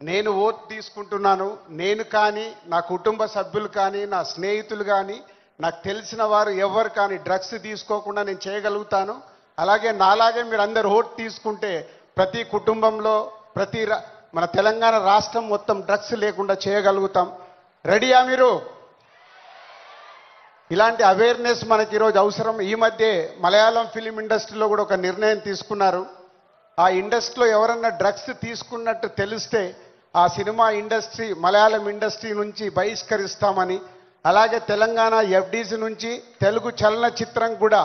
నేను ఓట్ తీసుకుంటున్నాను. నేను కానీ, నా కుటుంబ సభ్యులు కానీ, నా స్నేహితులు కానీ, నాకు తెలిసిన వారు ఎవరు కానీ డ్రగ్స్ తీసుకోకుండా నేను చేయగలుగుతాను. అలాగే నాలాగే మీరు అందరు ఓట్ తీసుకుంటే ప్రతి కుటుంబంలో మన తెలంగాణ రాష్ట్రం మొత్తం డ్రగ్స్ లేకుండా చేయగలుగుతాం. రెడీయా మీరు? ఇలాంటి అవేర్నెస్ మనకి ఈరోజు అవసరం. ఈ మధ్య మలయాళం ఫిలిం ఇండస్ట్రీలో కూడా ఒక నిర్ణయం తీసుకున్నారు. ఆ ఇండస్ట్రీలో ఎవరన్నా డ్రగ్స్ తీసుకున్నట్టు తెలిస్తే ఆ సినిమా ఇండస్ట్రీ, మలయాళం ఇండస్ట్రీ నుంచి బహిష్కరిస్తామని, అలాగే తెలంగాణ ఎఫ్డీసీ నుంచి తెలుగు చలనచిత్రం కూడా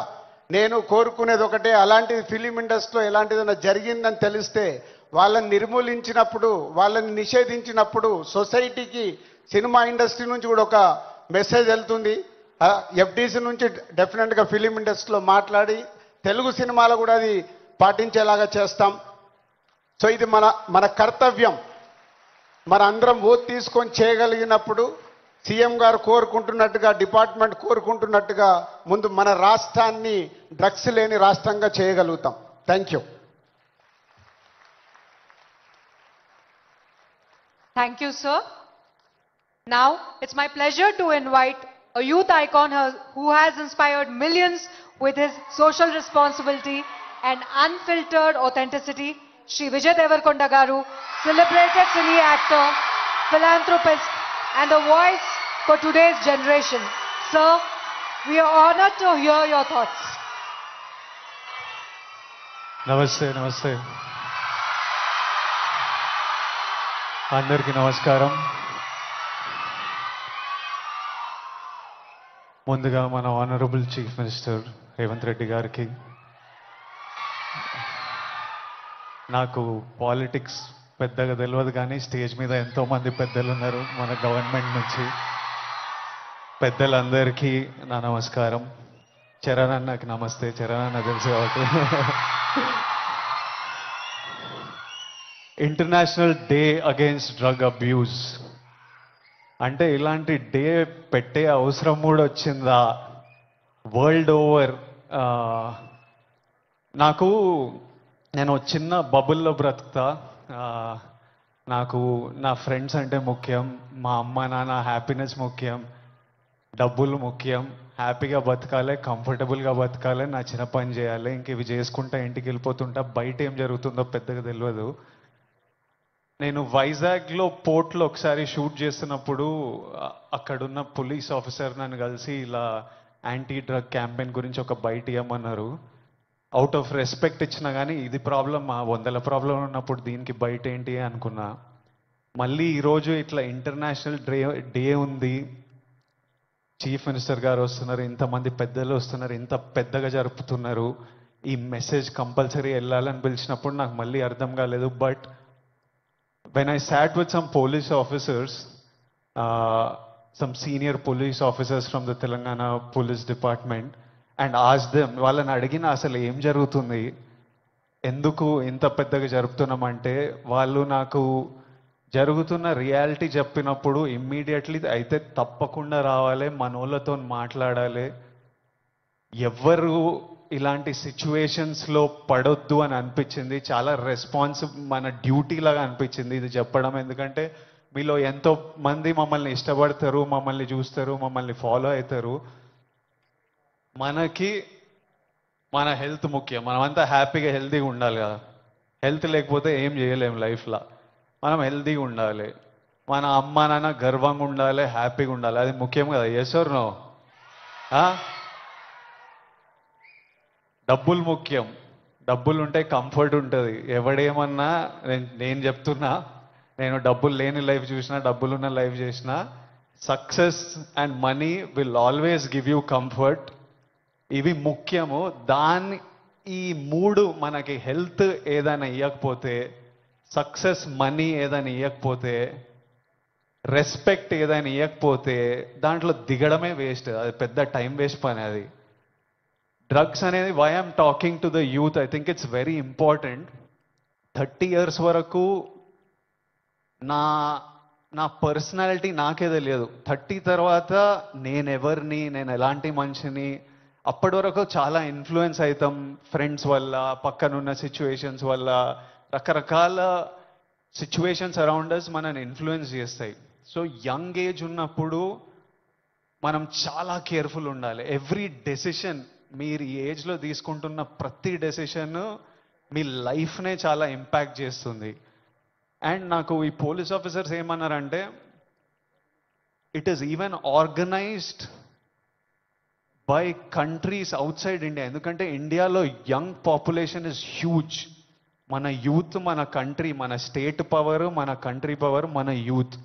నేను కోరుకునేది ఒకటే, అలాంటి ఫిలిం ఇండస్ట్రీలో ఎలాంటిదైనా జరిగిందని తెలిస్తే వాళ్ళని నిర్మూలించినప్పుడు, వాళ్ళని నిషేధించినప్పుడు సొసైటీకి, సినిమా ఇండస్ట్రీ నుంచి కూడా ఒక మెసేజ్ వెళ్తుంది. ఎఫ్డీసీ నుంచి డెఫినెట్గా ఫిలిం ఇండస్ట్రీలో మాట్లాడి తెలుగు సినిమాలో కూడా అది పాటించేలాగా చేస్తాం. సో ఇది మన కర్తవ్యం. మన అందరం ఓట్ తీసుకొని చేయగలిగినప్పుడు సీఎం గారు కోరుకుంటున్నట్టుగా, డిపార్ట్మెంట్ కోరుకుంటున్నట్టుగా ముందు మన రాష్ట్రాన్ని డ్రగ్స్ లేని రాష్ట్రంగా చేయగలుగుతాం. Thank you. Thank you, sir. Now, it's my pleasure to invite a youth icon who has inspired millions with his social responsibility and unfiltered authenticity, Shri Vijay Devarkonda Garu, celebrated cine actor, philanthropist, and the voice for today's generation. Sir, we are honored to hear your thoughts. నమస్తే అందరికీ నమస్కారం. ముందుగా మన honourable chief minister Revanth Reddy గారికి, నాకు politics పెద్దగా తెలియదు కానీ స్టేజ్ మీద ఎంతోమంది పెద్దలు ఉన్నారు మన గవర్నమెంట్ నుంచి, పెద్దలందరికీ నా నమస్కారం. చరణ్ అన్నకి నమస్తే, చరణ్ అన్న తెలుసు కాబట్టి. International day against drug abuse అంటే ఇలాంటి డే పెట్టే అవసరం కూడా వచ్చిందా వరల్డ్ ఓవర్? నేను చిన్న బబుల్లో బ్రతుకుతా. నాకు నా ఫ్రెండ్స్ అంటే ముఖ్యం, మా అమ్మ నాన్న హ్యాపీనెస్ ముఖ్యం, డబ్బులు ముఖ్యం, హ్యాపీగా బతకాలి, కంఫర్టబుల్గా బతకాలి, నా చిన్న పని చేయాలి, ఇంక ఇవి చేసుకుంటా ఇంటికి వెళ్ళిపోతుంటా. బయట ఏం జరుగుతుందో పెద్దగా తెలియదు. నేను వైజాగ్లో పోర్ట్లో ఒకసారి షూట్ చేస్తున్నప్పుడు అక్కడున్న పోలీస్ ఆఫీసర్ నన్ను కలిసి ఇలా యాంటీ డ్రగ్ క్యాంపెయిన్ గురించి ఒక బయట ఇవ్వమన్నారు. అవుట్ ఆఫ్ రెస్పెక్ట్ ఇచ్చినా కానీ ఇది ప్రాబ్లం, మా 100 ప్రాబ్లం ఉన్నప్పుడు దీనికి బయట ఏంటి అనుకున్నా. మళ్ళీ ఈరోజు ఇట్లా ఇంటర్నేషనల్ డే ఉంది, చీఫ్ మినిస్టర్ గారు వస్తున్నారు, ఇంతమంది పెద్దలు వస్తున్నారు, ఇంత పెద్దగా జరుపుతున్నారు, ఈ మెసేజ్ కంపల్సరీ వెళ్ళాలని పిలిచినప్పుడు నాకు మళ్ళీ అర్థం కాలేదు. But when I sat with some police officers, some senior police officers from the Telangana Police Department, and asked them, వాళ్ళని అడిగిన అసలు ఏం జరుగుతుంది, ఎందుకు ఇంత పెద్దగా జరుపుతున్నామంటే వాళ్ళు నాకు జరుగుతున్న రియాలిటీ చెప్పినప్పుడు ఇమ్మీడియట్లీ అయితే తప్పకుండా రావాలి, మనోళ్ళతో మాట్లాడాలి, ఎవ్వరు ఇలాంటి సిచ్యువేషన్స్లో పడొద్దు అని అనిపించింది. చాలా మన డ్యూటీ లాగా అనిపించింది ఇది చెప్పడం. ఎందుకంటే మీలో ఎంతో మంది మమ్మల్ని ఇష్టపడతారు, మమ్మల్ని చూస్తారు, మమ్మల్ని ఫాలో అవుతారు. మనకి మన హెల్త్ ముఖ్యం, మనమంతా హ్యాపీగా హెల్తీగా ఉండాలి కదా. హెల్త్ లేకపోతే ఏం చేయలేము లైఫ్లో. మనం హెల్తీగా ఉండాలి, మన అమ్మ నాన్న గర్వంగా ఉండాలి, హ్యాపీగా ఉండాలి, అది ముఖ్యం కదా. Yes or no? డబ్బులు ముఖ్యం, డబ్బులు ఉంటే కంఫర్ట్ ఉంటుంది. ఎవడేమన్నా నేను చెప్తున్నా, నేను డబ్బులు లేని లైఫ్ చూసినా, డబ్బులున్న లైఫ్ చేసినా, success and money will always give you comfort. ఇవి ముఖ్యము. ఈ 3 మనకి హెల్త్ ఏదైనా ఇవ్వకపోతే, సక్సెస్ మనీ ఏదైనా ఇవ్వకపోతే, రెస్పెక్ట్ ఏదైనా ఇవ్వకపోతే దాంట్లో దిగడమే వేస్ట్. అది పెద్ద టైం వేస్ట్ పని. అది డ్రగ్స్ అనేది, why I'm talking to the youth, I think it's very important. 30 years వరకు నా పర్సనాలిటీ నాకే తెలియదు. 30 తర్వాత నేనెవరిని, నేను ఎలాంటి మనిషిని, అప్పటి వరకు చాలా ఇన్ఫ్లుయెన్స్ అవుతాం ఫ్రెండ్స్ వల్ల, పక్కనున్న సిచ్యువేషన్స్ వల్ల, రకరకాల సిచ్యువేషన్స్ అరౌండ్ అస్ మనని ఇన్ఫ్లుయెన్స్ చేస్తాయి. సో యంగ్ ఏజ్ ఉన్నప్పుడు మనం చాలా కేర్ఫుల్ ఉండాలి. ఎవ్రీ డెసిషన్, మీరు ఈ ఏజ్లో తీసుకుంటున్న ప్రతి డెసిషన్ మీ లైఫ్నే చాలా ఇంపాక్ట్ చేస్తుంది. అండ్ నాకు ఈ పోలీస్ ఆఫీసర్స్ ఏమన్నారంటే, it is even organised by countries out side India. ఎందుకంటే ఇండియాలో యంగ్ పాపులేషన్ ఇస్ హ్యూజ్. మన యూత్, మన కంట్రీ, మన స్టేట్ పవర్, మన కంట్రీ పవర్, మన యూత్.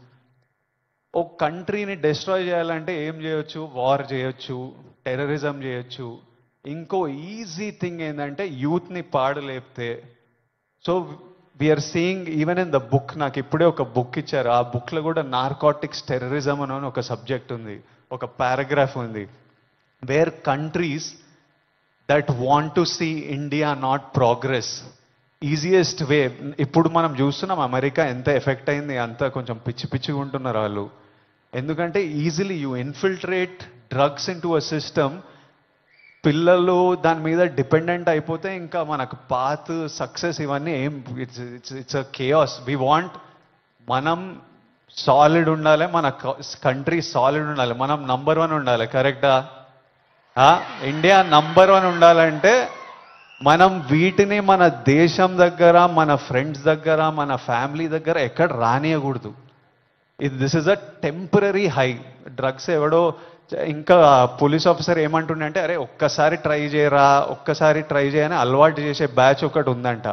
ఒక కంట్రీని డిస్ట్రాయ్ చేయాలంటే ఏం చేయొచ్చు? వార్ చేయొచ్చు, టెర్రరిజం చేయొచ్చు. ఇంకో ఈజీ థింగ్ ఏంటంటే యూత్ని పాడలేపితే. So we are seeing even in the book, నాకు ఇప్పుడే ఒక బుక్ ఇచ్చారు, ఆ బుక్లో కూడా నార్కోటిక్స్ టెర్రరిజం అని ఒక సబ్జెక్ట్ ఉంది, ఒక పారాగ్రాఫ్ ఉంది. Where countries that want to see India not progress, easiest way. ఇప్పుడు మనం చూస్తున్నాం అమెరికా ఎంత ఎఫెక్ట్ అయింది, అంత కొంచెం పిచ్చిగా ఉంటున్నారు వాళ్ళు. ఎందుకంటే easily you infiltrate drugs in to a system. పిల్లలు దాని మీద డిపెండెంట్ అయిపోతే ఇంకా మనకు పాత్, సక్సెస్ ఇవన్నీ ఏం, it's a chaos. We want, మనం సాలిడ్ ఉండాలి, మన కంట్రీ సాలిడ్ ఉండాలి, మనం నంబర్ 1 ఉండాలి. కరెక్టా? ఇండియా నంబర్ 1 ఉండాలంటే మనం వీటిని మన దేశం దగ్గర, మన ఫ్రెండ్స్ దగ్గర, మన ఫ్యామిలీ దగ్గర ఎక్కడ రానియకూడదు. This is a temporary high. Drugs ఎవడో, ఇంకా పోలీస్ ఆఫీసర్ ఏమంటుండే అంటే, అరే ఒక్కసారి ట్రై చేయరా, ఒక్కసారి ట్రై చేయని అలవాటు చేసే బ్యాచ్ ఒకటి ఉందంట.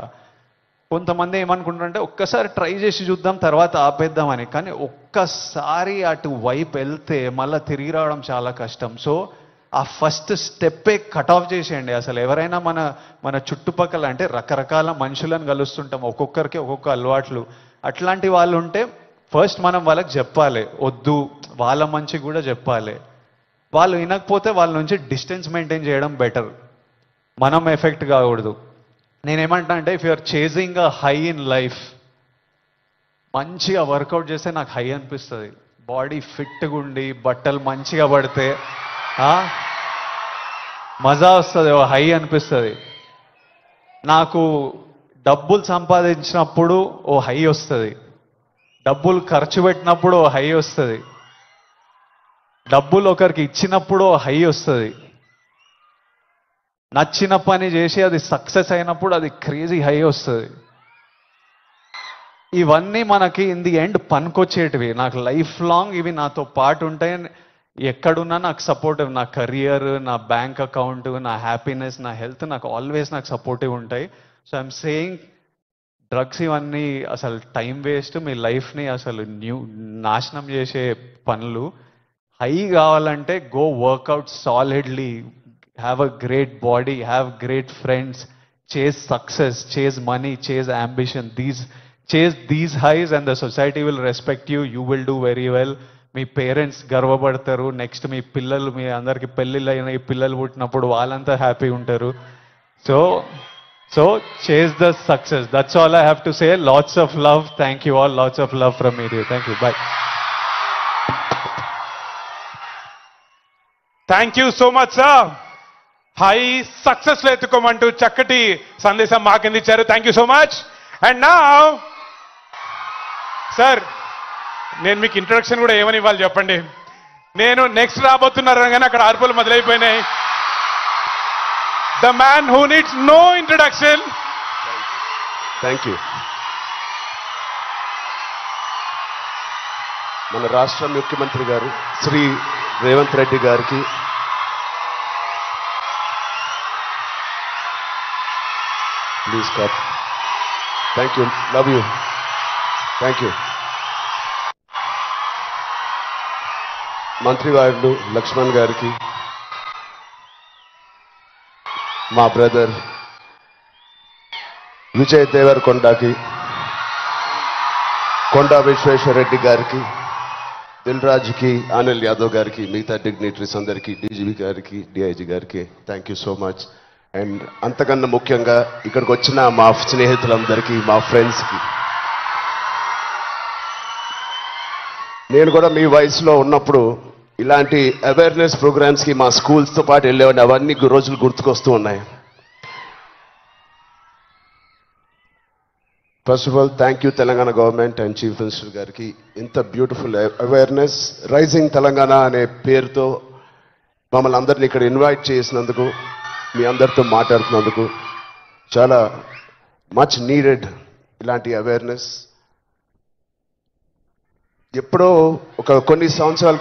కొంతమంది ఏమనుకుంటారంటే ఒక్కసారి ట్రై చేసి చూద్దాం తర్వాత ఆపేద్దామని. కానీ ఒక్కసారి అటు వైపు వెళ్తే మళ్ళీ తిరిగి రావడం చాలా కష్టం. సో ఆ ఫస్ట్ స్టెప్పే కట్ ఆఫ్ చేసేయండి. అసలు ఎవరైనా మన చుట్టుపక్కల, అంటే రకరకాల మనుషులను కలుస్తుంటాం, ఒక్కొక్కరికి ఒక్కొక్క అలవాట్లు, అట్లాంటి వాళ్ళు ఉంటే ఫస్ట్ మనం వాళ్ళకి చెప్పాలి, వద్దు, వాళ్ళ మంచి కూడా చెప్పాలి. వాళ్ళు వినకపోతే వాళ్ళ నుంచి డిస్టెన్స్ మెయింటైన్ చేయడం బెటర్, మనం ఎఫెక్ట్ కాకూడదు. నేనేమంటా అంటే, if you're chasing a high in life, మంచిగా వర్కౌట్ చేస్తే నాకు హై అనిపిస్తుంది. బాడీ ఫిట్గా ఉండి బట్టలు మంచిగా పడితే మజా వస్తుంది, హై అనిపిస్తుంది. నాకు డబ్బులు సంపాదించినప్పుడు ఓ హై వస్తుంది, డబ్బులు ఖర్చు పెట్టినప్పుడు ఓ హై వస్తుంది, డబ్బులు ఒకరికి ఇచ్చినప్పుడు ఓ హై వస్తుంది, నచ్చిన పని చేసి అది సక్సెస్ అయినప్పుడు అది క్రేజీ హై వస్తుంది. ఇవన్నీ మనకి ఇన్ ది ఎండ్ పనికొచ్చేటివి. నాకు లైఫ్ లాంగ్ ఇవి నాతో పాటు ఉంటాయి. ఎక్కడున్నా నాకు సపోర్టివ్, నా కెరియర్, నా బ్యాంక్ అకౌంట్, నా హ్యాపీనెస్, నా హెల్త్ నాకు ఆల్వేస్ నాకు సపోర్టివ్ ఉంటాయి. సో ఐఎమ్ సేయింగ్ డ్రగ్స్ ఇవన్నీ అసలు టైం వేస్ట్, మీ లైఫ్ని అసలు నాశనం చేసే పనులు. హై కావాలంటే go workout solidly, have a great body, have great friends, chase success, chase money, chase ambition. Chase these highs and the society will respect you. You will do very well. మీ parents గర్వపడతారు. Next మీ పిల్లలు, మీ అందరికి పెళ్ళిళ్ళు అయిన పిల్లలు పుట్టినప్పుడు వాళ్ళంతా హ్యాపీ ఉంటారు. So chase the success. That's all I have to say. Lots of love. Thank you all. Lots of love from me. Thank you. Bye. Thank you so much sir. High success లో ఎత్తుకోమంటూ చక్కటి సందేశం మాకిందిచ్చారు. Thank you so much. And నా sir, నేను మీకు introduction కూడా ఏమని ఇవ్వాలి చెప్పండి. నేను నెక్స్ట్ రాబోతున్నారు కానీ అక్కడ ఆర్పులు మొదలైపోయినాయి. The man who needs no introduction. Thank you. మన రాష్ట్ర ముఖ్యమంత్రి గారు శ్రీ రేవంత్ రెడ్డి గారికి, please clap. Thank you. Love you. Thank you. మంత్రివారులు లక్ష్మణ్ గారికి, మా బ్రదర్ విజయ్ దేవరకొండకి, కొండా విశ్వేశ్వరరెడ్డి గారికి, దిల్ రాజుకి, అనిల్ యాదవ్ గారికి, మిగతా డిగ్నిటరీస్ అందరికీ, డీజీపీ గారికి, డిఐజీ గారికి thank you so much. And అంతకన్నా ముఖ్యంగా ఇక్కడికి వచ్చిన మా స్నేహితులందరికీ, మా ఫ్రెండ్స్కి. నేను కూడా మీ వయసులో ఉన్నప్పుడు ఇలాంటి అవేర్నెస్ ప్రోగ్రామ్స్కి మా స్కూల్స్తో పాటు వెళ్ళేవాడిని. అవన్నీ రోజులు గుర్తుకొస్తూ ఉన్నాయి. First of all thank you Telangana government and chief minister గారికి. ఇంత బ్యూటిఫుల్ అవేర్నెస్ రైజింగ్ తెలంగాణ అనే పేరుతో మమ్మల్ని అందరినీ ఇక్కడ ఇన్వైట్ చేసినందుకు, మీ అందరితో మాట్లాడుతున్నందుకు చాలా మచ్ నీడెడ్ ఇలాంటి అవేర్నెస్. ఎప్పుడో కొన్ని సంవత్సరాల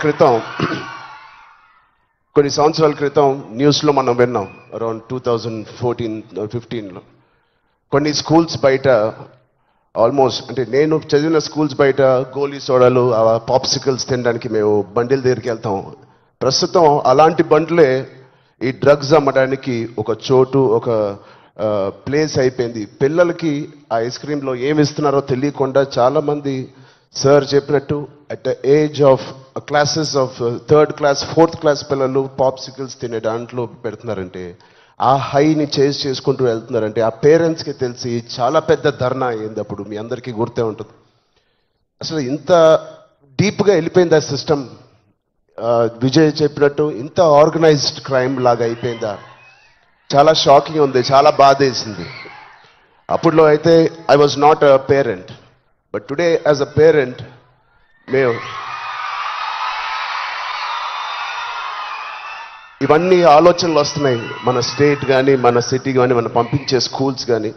క్రితం న్యూస్లో మనం విన్నాం, అరౌండ్ 2014-15లో కొన్ని స్కూల్స్ బయట ఆల్మోస్ట్, అంటే నేను చదివిన స్కూల్స్ బయట గోలీ సోడాలు, పాప్సికల్స్ తినడానికి మేము బండిల దగ్గరికి వెళ్తాం. ప్రస్తుతం అలాంటి బండ్లే ఈ డ్రగ్స్ అమ్మడానికి ఒక చోటు, ఒక ప్లేస్ అయిపోయింది. పిల్లలకి ఆ ఐస్ క్రీమ్లో ఏమి ఇస్తున్నారో తెలియకుండా చాలామంది సార్ చెప్పినట్టు at the age of classes of 3rd class 4th class పిల్లలు పాప్సికల్స్ తినే దాంట్లో పెడుతున్నారంటే, ఆ హైని చేసుకుంటూ వెళ్తున్నారంటే ఆ పేరెంట్స్కి తెలిసి చాలా పెద్ద ధర్నా అయింది. అప్పుడు మీ అందరికీ గుర్తే ఉంటుంది. అసలు ఇంత డీప్గా వెళ్ళిపోయింది ఆ సిస్టమ్. విజయ్ చెప్పినట్టు ఇంత ఆర్గనైజ్డ్ క్రైమ్ లాగా అయిపోయిందా? చాలా షాకింగ్ ఉంది, చాలా బాధ వేసింది. అప్పుడులో అయితే I was not a parent, but today as a parent మేము ఇవన్నీ ఆలోచనలు వస్తున్నాయి. మన స్టేట్ కానీ, మన సిటీ కానీ, మనం పంపించే స్కూల్స్ కానీ.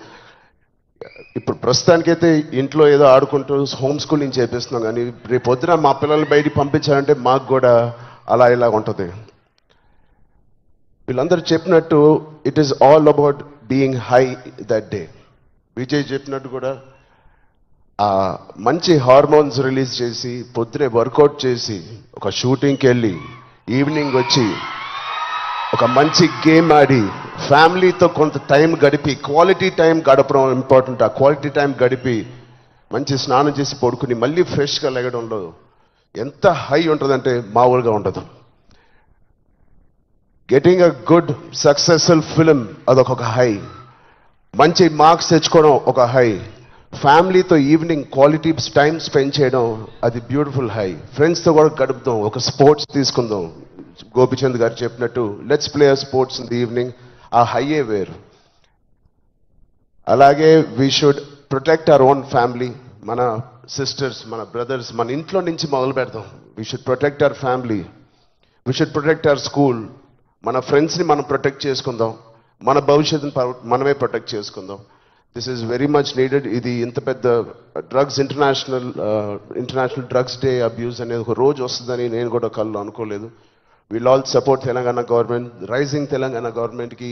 ఇప్పుడు ప్రస్తుతానికైతే ఇంట్లో ఏదో ఆడుకుంటూ హోమ్ స్కూలింగ్ చేపిస్తున్నాం, కానీ రేపు పొద్దున మా పిల్లల్ని బయటికి పంపించాలంటే మాకు కూడా అలా ఇలా ఉంటుంది. వీళ్ళందరూ చెప్పినట్టు it is all about being high that day. Vijay చెప్పినట్టు కూడా మంచి హార్మోన్స్ రిలీజ్ చేసి, పొద్దునే వర్కౌట్ చేసి, ఒక షూటింగ్కి వెళ్ళి ఈవినింగ్ వచ్చి ఒక మంచి గేమ్ ఆడి ఫ్యామిలీతో కొంత టైం గడిపి, క్వాలిటీ టైం గడపడం ఇంపార్టెంట్. ఆ క్వాలిటీ టైం గడిపి మంచి స్నానం చేసి పడుకుని మళ్ళీ ఫ్రెష్గా లెగడంలో ఎంత హై ఉంటుందంటే మామూలుగా ఉండదు. Getting a good successful film అదొక హై, మంచి మార్క్స్ తెచ్చుకోవడం ఒక హై, ఫ్యామిలీతో ఈవినింగ్ క్వాలిటీ టైం స్పెండ్ చేయడం అది బ్యూటిఫుల్ హై, ఫ్రెండ్స్తో కూడా గడుపుదాం, ఒక స్పోర్ట్స్ తీసుకుందాం. గోపిచంద్ గారు చెప్పినట్టు let's play sports in the evening, ఆ హైయే వేరు. అలాగే we should protect our own family, మన సిస్టర్స్, మన బ్రదర్స్, మన ఇంట్లో నుంచి మొదలు పెడదాం. We should protect our family, we should protect our school, మన ఫ్రెండ్స్ని మనం ప్రొటెక్ట్ చేసుకుందాం, మన భవిష్యత్తుని మనమే ప్రొటెక్ట్ చేసుకుందాం. This is very much needed. ఇది ఇంత పెద్ద drugs international drugs day abuse అనేది ఒక రోజు వస్తుందని నేను కూడా కళ్ళు అనుకోలేదు. Will all support Telangana government, rising Telangana గవర్నమెంట్కి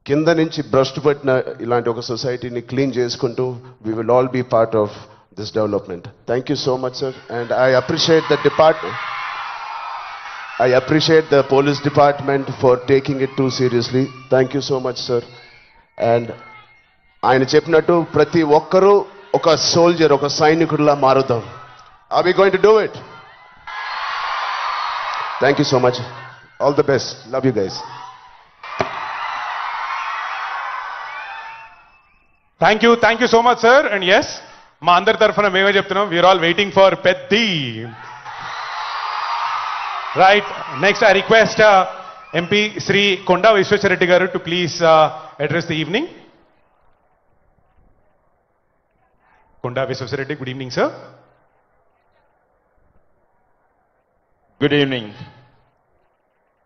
కింద నుంచి భ్రష్టు పట్టిన ఇలాంటి ఒక సొసైటీని క్లీన్ చేసుకుంటూ we will all be part of this development. Thank you so much sir. And I appreciate the police department for taking it too seriously. Thank you so much sir. And ఆయన చెప్పినట్టు ప్రతి ఒక్కరూ ఒక soldier, ఒక సైనికుడిలా మారుదాం. Are we going to do it? Thank you so much. All the best. Love you guys. Thank you so much sir. And yes, మా అందరి తరఫున మేమే చెప్తున్నాం, we are all waiting for Peddi. Right, next I request MP Sri Konda Vishweshwareddy garu to please address the evening. Konda Vishweshwareddy, good evening sir. Good evening.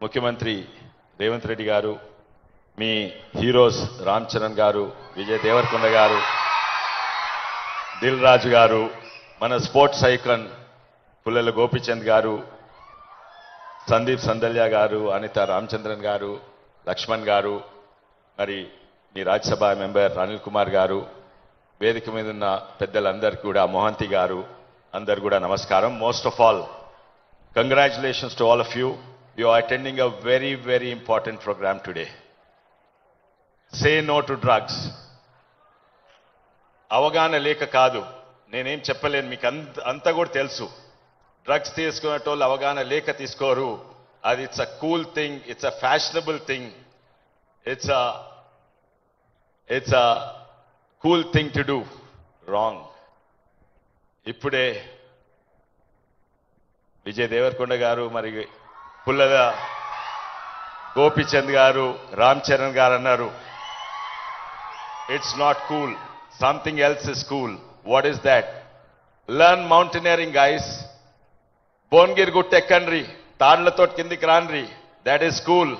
ముఖ్యమంత్రి రేవంత్ రెడ్డి గారు, మీ heroes Ram Charan గారు, విజయ్ దేవరకొండ గారు, దిల్ రాజు గారు, మన స్పోర్ట్స్ ఐకాన్ పుల్లెల గోపిచంద్ గారు, సందీప్ సందల్య గారు, అనిత రామచంద్రన్ గారు, లక్ష్మణ్ గారు, మరి మీ రాజ్యసభ మెంబర్ అనిల్ కుమార్ గారు, వేదిక మీద ఉన్న పెద్దలందరికీ కూడా, మోహంతి గారు, అందరు కూడా నమస్కారం. Most of all, congratulations to all of you. You are attending a very, very important program today. Say no to drugs. అవగాహన లేక కాదు, నేనేం చెప్పలేను, మీకు అంతా కూడా తెలుసు. డ్రగ్స్ తీసుకునేటోళ్ళు అవగాహన లేక తీసుకోరు. అది it's a cool thing, it's a fashionable thing, it's a cool thing to do. Wrong. ఇప్పుడే విజయ్ దేవరకొండ గారు, మరి పుల్లల గోపిచంద్ గారు, రామ్ చరణ్ గారు అన్నారు, it's not cool, something else is cool. What is that? Learn mountaineering guys. Bhuvanagiri గుట్ట ఎక్కండ్రి, తాళ్లతో కిందికి రాన్రి, that is cool.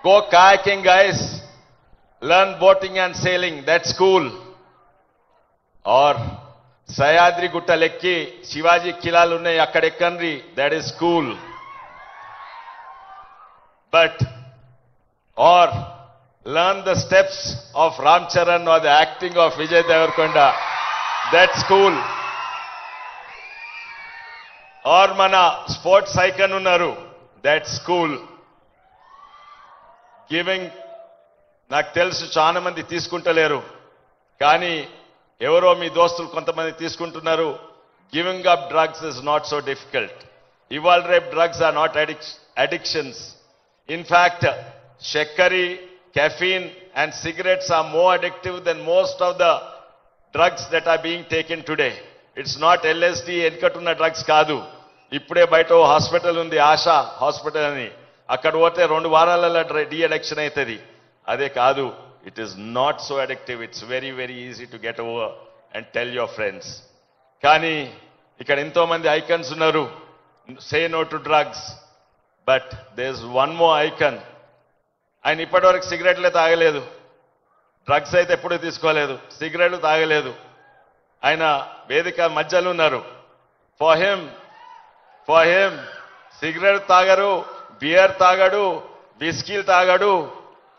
Go kayaking guys, learn boating and sailing, that's cool. Or Sahyadri గుట్టలెక్కి శివాజీ కిలాలు ఉన్నాయి, అక్కడ ఎక్కండి, that is cool. But or learn the steps of Ram Charan or the acting of Vijay Deverakonda, that's cool. Or మన స్పోర్ట్స్ ఐకన్ ఉన్నారు, that's cool. Giving, నాకు తెలుసు చాలా మంది తీసుకుంటలేరు, కానీ ఎవరో మీ దోస్తులు కొంతమంది తీసుకుంటున్నారు. Giving up drugs is not so difficult. ఇవాళ రేపు drugs are not addictions. In fact షెక్కరి, caffeine and cigarettes are more addictive than most of the drugs that are being taken today. It's not LSD, ఎన్కటున్న drugs కాదు. ఇప్పుడే బయట hospital ఉంది, ASHA hospital అని, అక్కడ పోతే 2 వారాలలో డీ అడిక్షన్ అవుతుంది. అదే కాదు, it is not so addictive. It's very, very easy to get over and tell your friends. కానీ ఇక్కడ ఎంతో మంది ఐకన్స్ ఉన్నారు, say no to drugs. But there is one more icon. ఆయన ఇప్పటివరకు సిగరెట్లే తాగలేదు, డ్రగ్స్ అయితే ఎప్పుడూ తీసుకోలేదు, సిగరెట్లు తాగలేదు. ఆయన వేదిక మధ్యలో ఉన్నారు. ఫర్ హిమ్ సిగరెట్ తాగరు, బియర్ తాగడు, విస్కీలు తాగడు.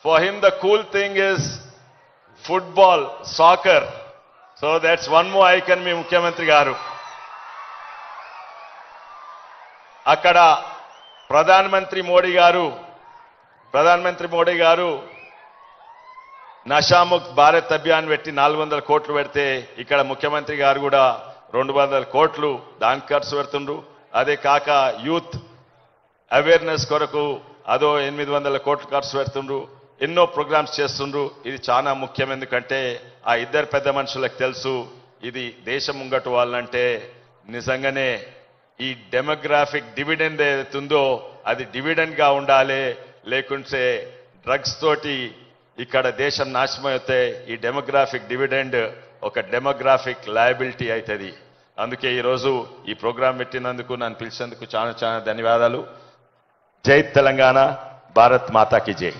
For him the cool thing is football, soccer. So that's one more icon మీ ముఖ్యమంత్రి గారు. అక్కడ ప్రధానమంత్రి మోడీ గారు నషాముక్త్ భారత్ అభియాన్ పెట్టి 400 కోట్లు పెడితే, ఇక్కడ ముఖ్యమంత్రి గారు కూడా 200 కోట్లు దానికి ఖర్చు పెడుతుండ్రు. అదే కాక యూత్ అవేర్నెస్ కొరకు అదో 800 కోట్లు ఖర్చు పెడుతుండ్రు. ఎన్నో ప్రోగ్రామ్స్ చేస్తుండ్రు. ఇది చాలా ముఖ్యం, ఎందుకంటే ఆ ఇద్దరు పెద్ద మనుషులకు తెలుసు ఇది దేశం ముంగటు వాళ్ళంటే నిజంగానే ఈ డెమోగ్రాఫిక్ డివిడెండ్ ఏదైతుందో అది డివిడెండ్ గా ఉండాలి. లేకుంటే డ్రగ్స్ తోటి ఇక్కడ దేశం నాశనం అయితే ఈ డెమోగ్రాఫిక్ డివిడెండ్ ఒక డెమోగ్రాఫిక్ లయబిలిటీ అవుతుంది. అందుకే ఈరోజు ఈ ప్రోగ్రాం పెట్టినందుకు, నన్ను పిలిచేందుకు చాలా చాలా ధన్యవాదాలు. జై తెలంగాణ, భారత్ మాతాకి జై.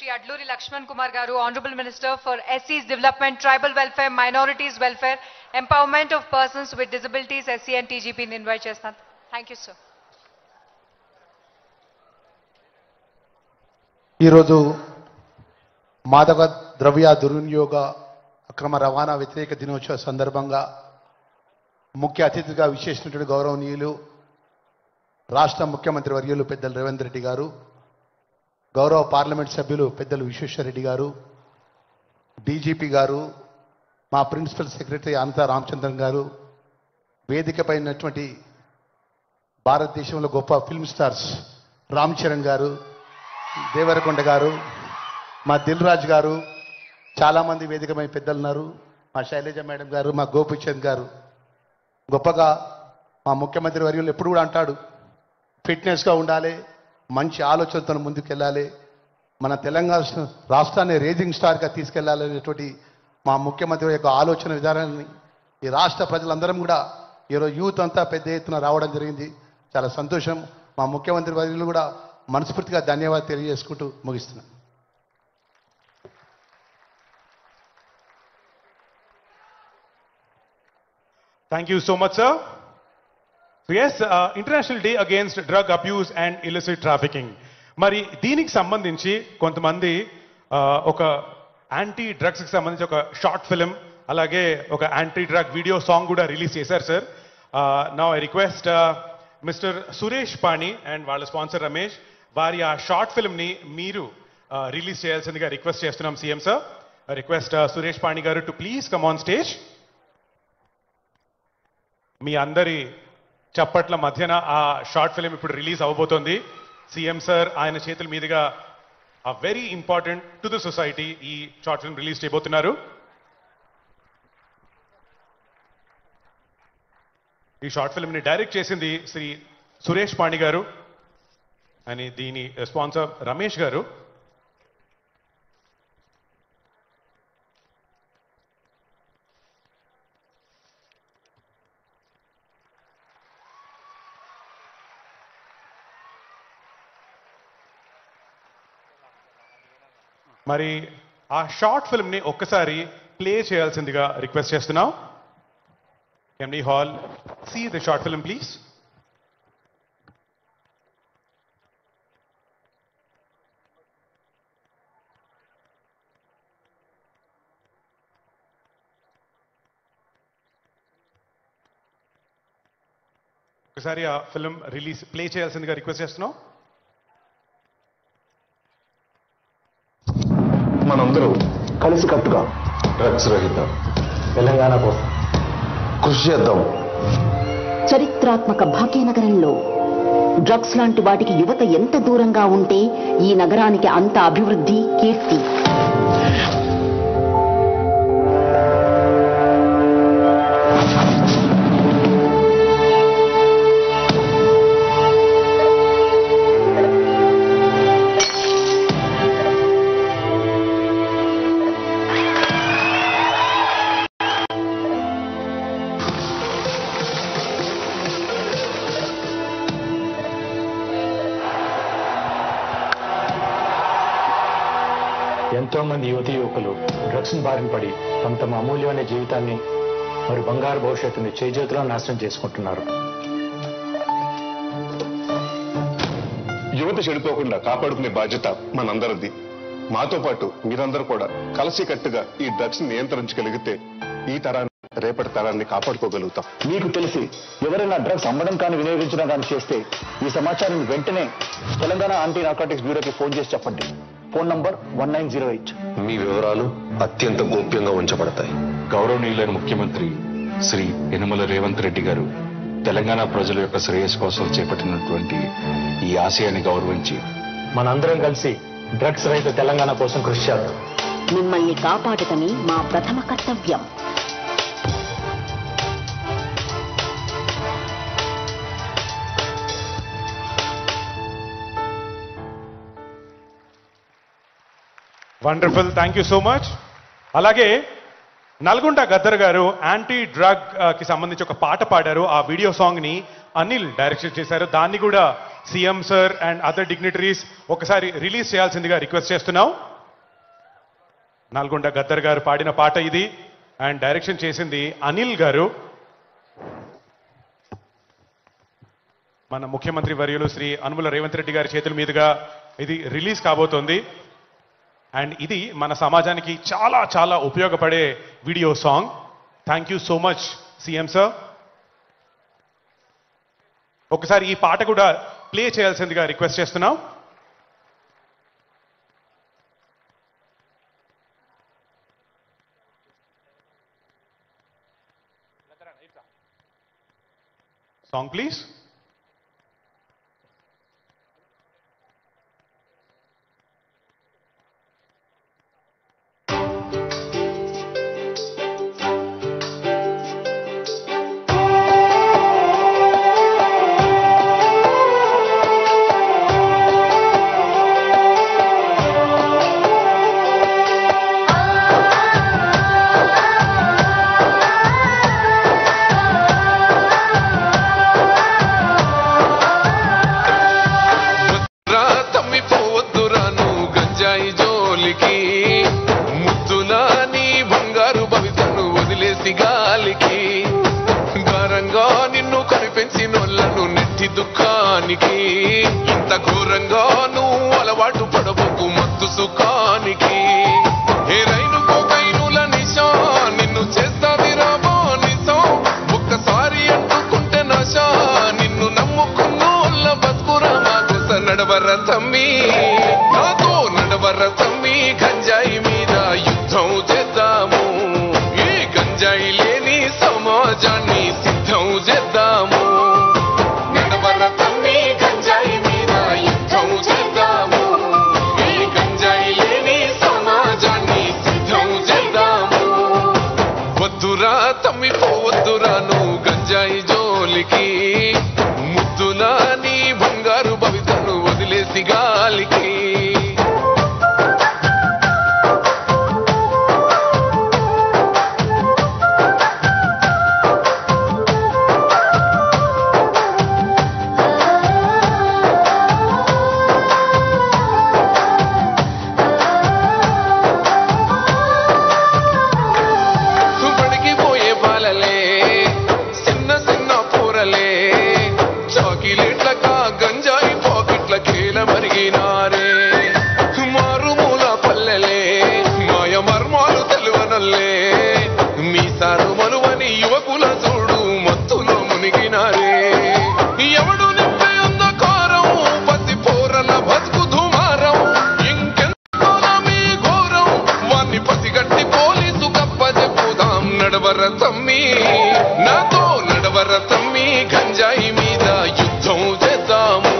Shri Adluri Lakshman Kumar Garu, Honorable Minister for SC's Development, Tribal Welfare, Minorities Welfare, Empowerment of Persons with Disabilities, SC and TGP ని ఇన్వైట్ చేస్తాను. Thank you, sir. ఈరోజు మాదక ద్రవ్య దుర్వినియోగ అక్రమ రవాణా వ్యతిరేక దినోత్సవ సందర్భంగా ముఖ్య అతిథిగా విశేషించినటువంటి గౌరవనీయులు రాష్ట్ర ముఖ్యమంత్రి వర్యులు పెద్దలు రేవంత్ రెడ్డి గారు, గౌరవ పార్లమెంట్ సభ్యులు పెద్దలు విశ్వేశ్వరరెడ్డి గారు, డీజీపీ గారు, మా ప్రిన్సిపల్ సెక్రటరీ అనితా రామచంద్రన్ గారు, వేదికపై ఉన్నటువంటి భారతదేశంలో గొప్ప ఫిల్మ్ స్టార్స్ రామ్ చరణ్ గారు, దేవరకొండ గారు, మా దిల్ రాజు గారు, చాలామంది వేదికపై పెద్దలు ఉన్నారు, మా శైలజ మేడం గారు, మా గోపిచంద్ గారు. గొప్పగా మా ముఖ్యమంత్రి వర్యులు ఎప్పుడు కూడా అంటాడు, ఫిట్నెస్గా ఉండాలి, మంచి ఆలోచనతో ముందుకెళ్ళాలి, మన తెలంగాణ రాష్ట్రాన్ని రేజింగ్ స్టార్గా తీసుకెళ్లాలనేటువంటి మా ముఖ్యమంత్రి యొక్క ఆలోచన విధానాన్ని ఈ రాష్ట్ర ప్రజలందరం కూడా ఈరోజు యూత్ అంతా పెద్ద ఎత్తున రావడం జరిగింది. చాలా సంతోషం. మా ముఖ్యమంత్రి వర్యులు కూడా మనస్ఫూర్తిగా ధన్యవాదాలు తెలియజేసుకుంటూ ముగిస్తున్నాను. Thank you so much, sir. So yes, International Day Against Drug Abuse and Illicit Trafficking. మరి దీనికి సంబంధించి కొంతమంది ఒక యాంటీ డ్రగ్స్కి సంబంధించి ఒక షార్ట్ ఫిలిం అలాగే ఒక యాంటీ డ్రగ్ వీడియో సాంగ్ కూడా రిలీజ్ చేశారు sir. Now I request mister Suresh Pani and వాళ్ళ స్పాన్సర్ రమేష్ వారి ఆ షార్ట్ ఫిల్మ్ని మీరు రిలీజ్ చేయాల్సిందిగా రిక్వెస్ట్ చేస్తున్నాం CM sir. Request Suresh Pani garu to please come on stage. మీ అందరి చప్పట్ల మధ్యన ఆ షార్ట్ ఫిలిం ఇప్పుడు రిలీజ్ అవబోతోంది. సీఎం సార్ ఆయన చేతుల మీదుగా ఆ very important to the society ఈ షార్ట్ ఫిల్మ్ రిలీజ్ చేయబోతున్నారు. ఈ షార్ట్ ఫిల్మ్ని డైరెక్ట్ చేసింది శ్రీ సురేష్ పాణి గారు అని దీని స్పాన్సర్ రమేష్ గారు. మరి ఆ షార్ట్ ఫిల్మ్ని ఒక్కసారి ప్లే చేయాల్సిందిగా రిక్వెస్ట్ చేస్తున్నాం. And all see the short film please. ఒకసారి ఆ ఫిల్మ్ రిలీజ్ ప్లే చేయాల్సిందిగా రిక్వెస్ట్ చేస్తున్నాం. మనందరూ కలిసికట్టుగా డ్రగ్స్ రహిత తెలంగాణ కోసం కృషి చేద్దాం. చరిత్రాత్మక భాగ్యనగరంలో డ్రగ్స్ లాంటి వాటికి యువత ఎంత దూరంగా ఉంటే ఈ నగరానికి అంత అభివృద్ధి, కీర్తి. ఎంతో మంది యువతి యువకులు డ్రగ్స్ బారిన పడి తమ అమూల్యమైన జీవితాన్ని మరి బంగారు భవిష్యత్తుని చేజేతులో నాశనం చేసుకుంటున్నారు. యువత చెడిపోకుండా కాపాడుకునే బాధ్యత మనందరిది. మాతో పాటు మీరందరూ కూడా కలిసికట్టుగా ఈ డ్రగ్స్ నియంత్రించగలిగితే ఈ తరాన్ని రేపటి తరాన్ని కాపాడుకోగలుగుతాం. మీకు తెలిసి ఎవరైనా డ్రగ్స్ అమ్మడం కానీ వినియోగించడం కానీ చేస్తే ఈ సమాచారం వెంటనే తెలంగాణ యాంటీ నార్కోటిక్స్ బ్యూరోకి ఫోన్ చేసి చెప్పండి. Phone number 1908. మీ వివరాలు అత్యంత గోప్యంగా ఉంచబడతాయి. గౌరవనీయులైన ముఖ్యమంత్రి శ్రీ యనమల రేవంత్ రెడ్డి గారు తెలంగాణ ప్రజల యొక్క శ్రేయస్సు కోసం చేపట్టినటువంటి ఈ ఆశయాన్ని గౌరవించి మనందరం కలిసి డ్రగ్స్ రహిత తెలంగాణ కోసం కృషి చేద్దాం. మిమ్మల్ని కాపాడటమే మా ప్రథమ కర్తవ్యం. Wonderful, thank you so much. అలాగే నల్గొండ గద్దర్ గారు యాంటీ డ్రగ్ కి సంబంధించి ఒక పాట పాడారు. ఆ వీడియో సాంగ్ ని అనిల్ డైరెక్షన్ చేశారు. దాన్ని కూడా CM sir and other dignitaries ఒకసారి రిలీజ్ చేయాల్సిందిగా రిక్వెస్ట్ చేస్తున్నాం. నల్గొండ గద్దర్ గారు పాడిన పాట ఇది అండ్ డైరెక్షన్ చేసింది అనిల్ గారు. మన ముఖ్యమంత్రి వర్యులు శ్రీ యనమల రేవంత్ రెడ్డి గారి చేతుల మీదుగా ఇది రిలీజ్ కాబోతోంది. అండ్ ఇది మన సమాజానికి చాలా చాలా ఉపయోగపడే video song. Thank you so much CM sir. ఒకసారి ఈ పాట కూడా ప్లే చేయాల్సిందిగా రిక్వెస్ట్ చేస్తున్నాం. Song please. దుఃఖానికి ఇంత ఘోరంగా నువ్వు అలవాటు పడబోకు మత్తు సుఖానికి. ఏ రైలు పోకైనుల నిశా నిన్ను చేస్తావిరా బానిసా. ఒక్కసారి అంటుకుంటే నశా నిన్ను నమ్ముకున్నోళ్ళ బతుకురా మాకుస. నడవర తమ్మి నాతో నడవర తమ్మి, గంజాయి మీద యుద్ధం చేద్దాము. ఈ గంజాయి లేని సమాజాన్ని సిద్ధం చేద్దాము. తమ్మి పోవద్దురా నువ్వు గంజాయి జోలికి. ముద్దులా నీ బంగారు భవితను వదిలేసి గాలికి. మరిగినారే మారుమూల పల్లెలే మాయ మర్మాలు తెలువనల్లే. మీసారు మలువని యువకుల చూడు మత్తులో మునిగినారే. ఎవడు నింపే అంధకారం పసి పోరల బతుకు దుమారం. ఇంకెంతో మీ ఘోరం వాన్ని పసిగట్టి పోలీసు గప్ప చెప్పుదాం. నడవర తమ్మి నాతో నడవర తమ్మి, గంజాయి మీద యుద్ధం చేద్దాము.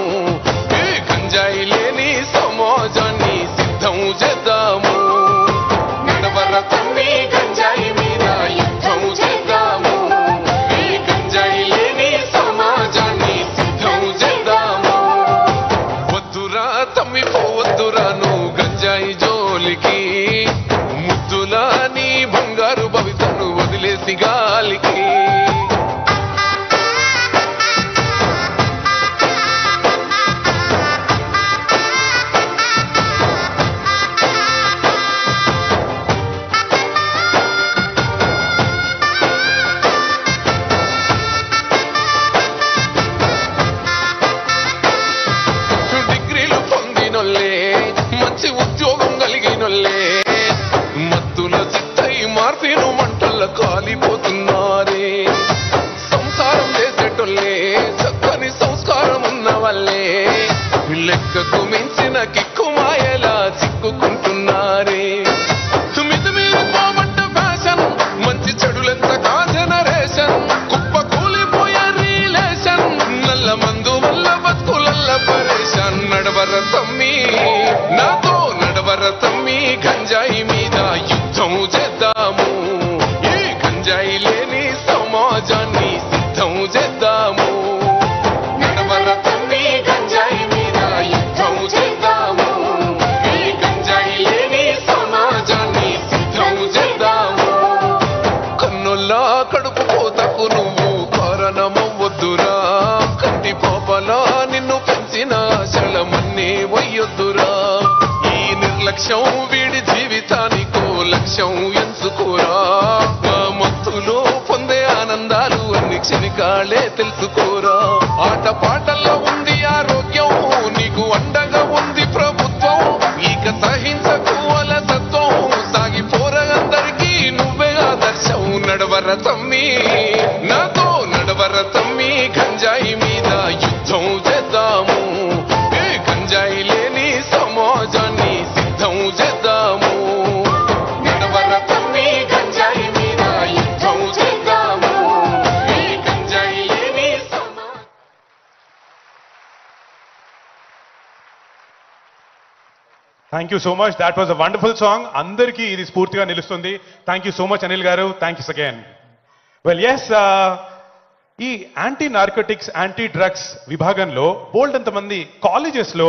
గంజాయి లేని సమాజాన్ని సిద్ధం చేద్దాము. నడవర తమ్మి గంజాయి మీద యుద్ధం చేద్దాము. ఈ గంజాయి లేని సమాజాన్ని సిద్ధం చేద్దాము. వద్దురా తమ్మి పోవద్దురా నువ్వు గంజాయి జోలికి. ముద్దులా నీ బంగారు భవితను వదిలేసి గాలికి. మంచి ఉద్యోగం కలిగినోళ్ళే మత్తుల చిత్తై మార్పిను మంటల్ల కాలిపోతున్నారే. సంసారం చేసేటోళ్ళే చక్కని సంస్కారం ఉన్న వాళ్ళే లెక్కకు మించిన కిక్కు మాయలా చిక్కుకుంటున్నారే. మిది మీద పోబడ్డ ఫ్యాషన్ మంచి చెడులెంత కా జనరేషన్. కుప్ప కూలిపోయే రిలేషన్ నల్ల మందు వల్ల బతుకులల్ల పరేషన్. నడవర తమ్మి నాతో నడవర తమ్మి, గంజాయి మీద యుద్ధం చేద్దాము. ఈ గంజాయి లేని సమాజాన్ని సిద్ధం చేద్దాము. నడవర తమ్మి గంజాయి మీద యుద్ధం చేద్దాము. ఈ గంజాయి లేని సమాజాన్ని సిద్ధం చేద్దాము. కన్నుల్లా కడుపు కోతకు నువ్వు కారణమవ్వద్దురా. కంటి పాపలా నిన్ను పెంచిన ఆశలమన్నీ వయ్యొద్దురా. ఈ నిర్లక్ష్యం వీడి జీవితానికో లక్ష్యం ఎంచుకోరా మత్తులో పొందే ఆనందాలు అన్ని క్షణికాలే తెలుసుకోరా ఆట పాటల్లో ఉంది ఆరోగ్యం నీకు అండగా ఉంది ప్రభుత్వం ఇక సహించకు అలసత్వం సాగిపోరా అందరికీ నువ్వే ఆదర్శం నడవర తమ్మి నాతో నడవర తమ్మి గంజాయి మీద యుద్ధం చేద్దాము గంజాయి లేని సమాజాన్ని సిద్ధం చేద్దాము నడవర తమ్మి గంజాయి మీద యుద్ధం చేద్దాము గంజాయి లేని thank you so much. That was a wonderful song. అందరికీ ఇది స్ఫూర్తిగా నిలుస్తుంది. Thank you so much Anil garu. Thank you again. Well yes, ఈ యాంటీ నార్కోటిక్స్ యాంటీ డ్రగ్స్ విభాగంలో బోల్డ్ అంతమంది కాలేజెస్లో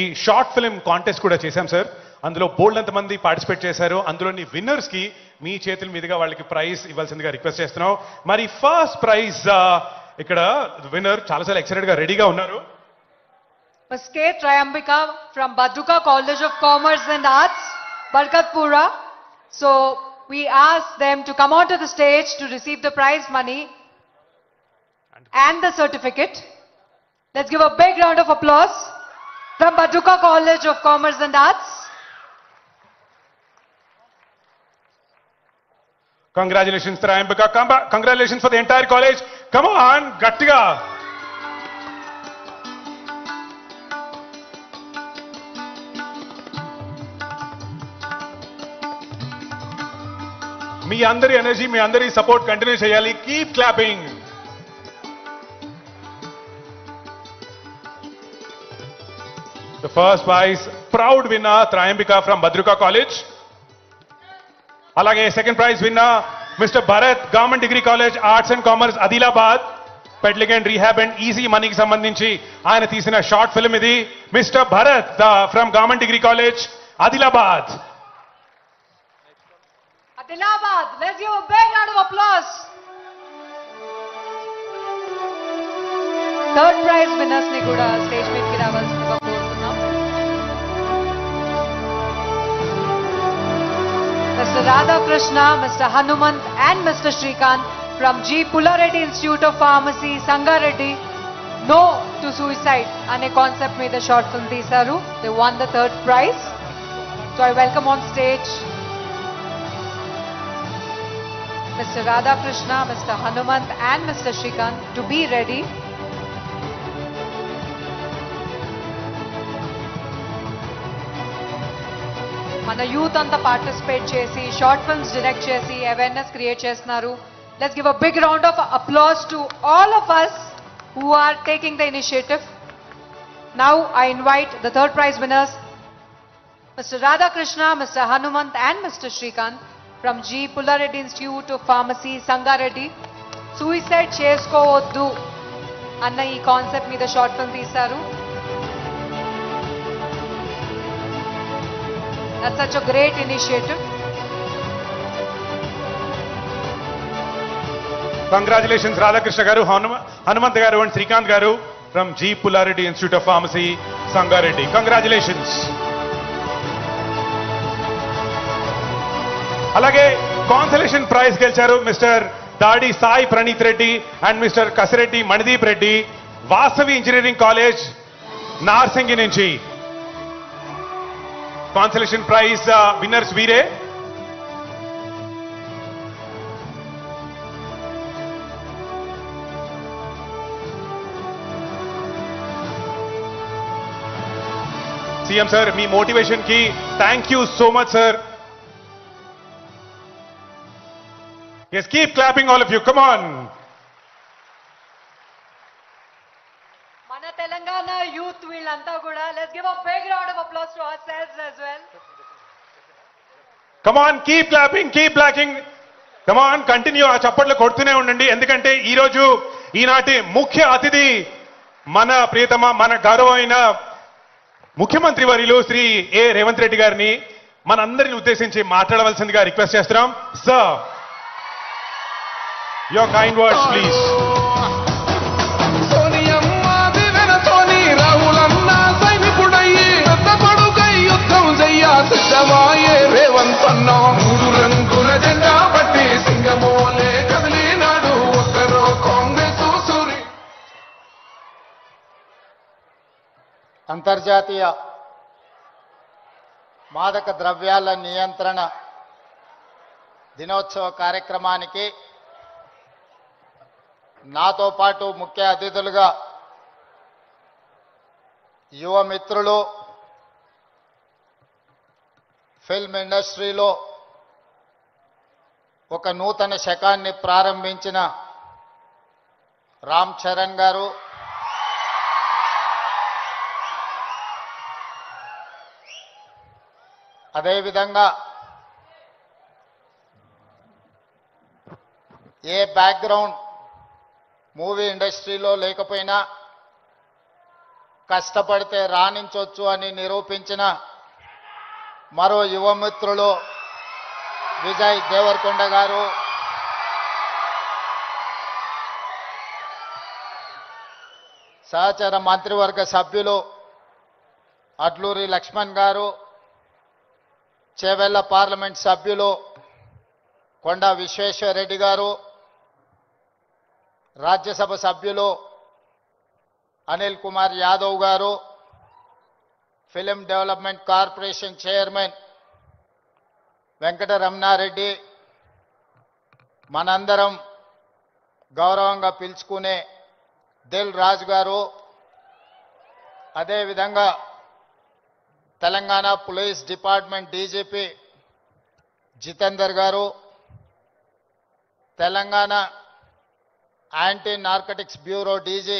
ఈ షార్ట్ ఫిల్మ్ కాంటెస్ట్ కూడా చేశాం సార్. అందులో బోల్డ్ అంతమంది పార్టిసిపేట్ చేశారు. అందులోని విన్నర్స్ కి మీ చేతుల మీదుగా వాళ్ళకి ప్రైజ్ ఇవ్వాల్సిందిగా రిక్వెస్ట్ చేస్తున్నాం. మరి ఫస్ట్ ప్రైజ్ ఇక్కడ విన్నర్ చాలాసార్లు ఎక్సైటెడ్ గా రెడీగా ఉన్నారు. Ms. K. Trayambika from Badruka College of Commerce and Arts, Barkatpura. So we ask them to come onto the stage to receive the prize money and the certificate. Let's give a big round of applause from Badruka College of Commerce and Arts. Congratulations, Trayambika. Congratulations for the entire college. Come on, Gattiga. మీ అందరి energy, మీ అందరి support continue చేయాలి. Keep clapping. The first prize proud winner Tryambika from Bhadruka college. అలాగే second prize winner mister Bharat, government degree college arts and commerce Adilabad. Peddling and rehab and easy మనీకి సంబంధించి ఆయన తీసిన short film ఇది. Mister Bharat from government degree college Adilabad. Adilabad, let's give a big round of applause. Third prize winners ni kuda stage meet ki ravalsinదిగా కోరుతున్నాం. Mr. Radhakrishna, Mr. Hanumant and Mr. Shrikant from G. Pullareddy Institute of Pharmacy, Sangareddy. No to suicide ane concept మీద short film తీశారు. They won the third prize. So I welcome on stage Mr. Radhakrishna, Mr. Hanumant and Mr. Shrikant to be ready. మన youth అంతా participate చేసి short films direct చేసి awareness create చేస్తున్నారు. Let's give a big round of applause to all of us who are taking the initiative. Now I invite the third prize winners, Mr. Radhakrishna, Mr. Hanumant and Mr. Shrikant from G. Pullareddy Institute of Pharmacy, Sangareddy. Suicide cheskovoddu అన్న ఈ concept మీద short film తీశారు. That's such a great initiative. Congratulations Radhakrishna garu, Hanumant garu and Shrikant garu from G. Pullareddy Institute of Pharmacy, Sangareddy. Congratulations. అలాగే cancellation praise గెలిచారు mister దాడి Sai Praneeth Reddy and mister Kasireddy Manideep Reddy, Vasavi engineering college Narsingi నుంచి. Cancellation prize winners వీరే. CM sir, మీ motivation కి thank you so much sir. Yes, keep clapping all of you. Come on. మన Telangana youth వీళ్ళంతా కూడా let's give a big round of applause to ourselves as well. Come on, keep clapping, keep clapping. Come on, continue. ఆ చప్పట్లు కొడుతూనే ఉండండి. ఎందుకంటే ఈ రోజు ఈనాటి ముఖ్య అతిథి మన ప్రియతమ, మన గౌరవమైన ముఖ్యమంత్రి వర్యులు శ్రీ ఏ రేవంత్ రెడ్డి గారిని మనందరిని ఉద్దేశించి మాట్లాడవలసిందిగా రిక్వెస్ట్ చేస్తున్నాం. Sir, your kind words please. సోనియమ్మ దివెనతోని రాహులన్న సైనికుడయ్యి పెద్ద కొడుకై యుద్ధం చెయ్య సిద్ధమాయే రేవంత్ అన్న. అంతర్జాతీయ మాదక ద్రవ్యాల నియంత్రణ దినోత్సవ కార్యక్రమానికి నాతో పాటు ముఖ్య అతిథులుగా యువ మిత్రులు, ఫిల్మ్ ఇండస్ట్రీలో ఒక నూతన శకాన్ని ప్రారంభించిన రామ్ చరణ్ గారు, అదేవిధంగా ఏ బ్యాక్గ్రౌండ్ మూవీ ఇండస్ట్రీలో లేకపోయినా కష్టపడితే రాణించవచ్చు అని నిరూపించిన మరో యువ మిత్రులు విజయ్ దేవరకొండ గారు, సహచర మంత్రివర్గ సభ్యులు అడ్లూరి లక్ష్మణ్ గారు, చేవెళ్ల పార్లమెంట్ సభ్యులు కొండా విశ్వేశ్వరరెడ్డి గారు, రాజ్యసభ సభ్యులు Anil Kumar Yadav garu, film development corporation chairman Venkataramana Reddy, మనందరం గౌరవంగా పిలుచుకునే దిల్ రాజు గారు, అదేవిధంగా Telangana police department DGP Jitender garu, Telangana anti narcotics bureau DG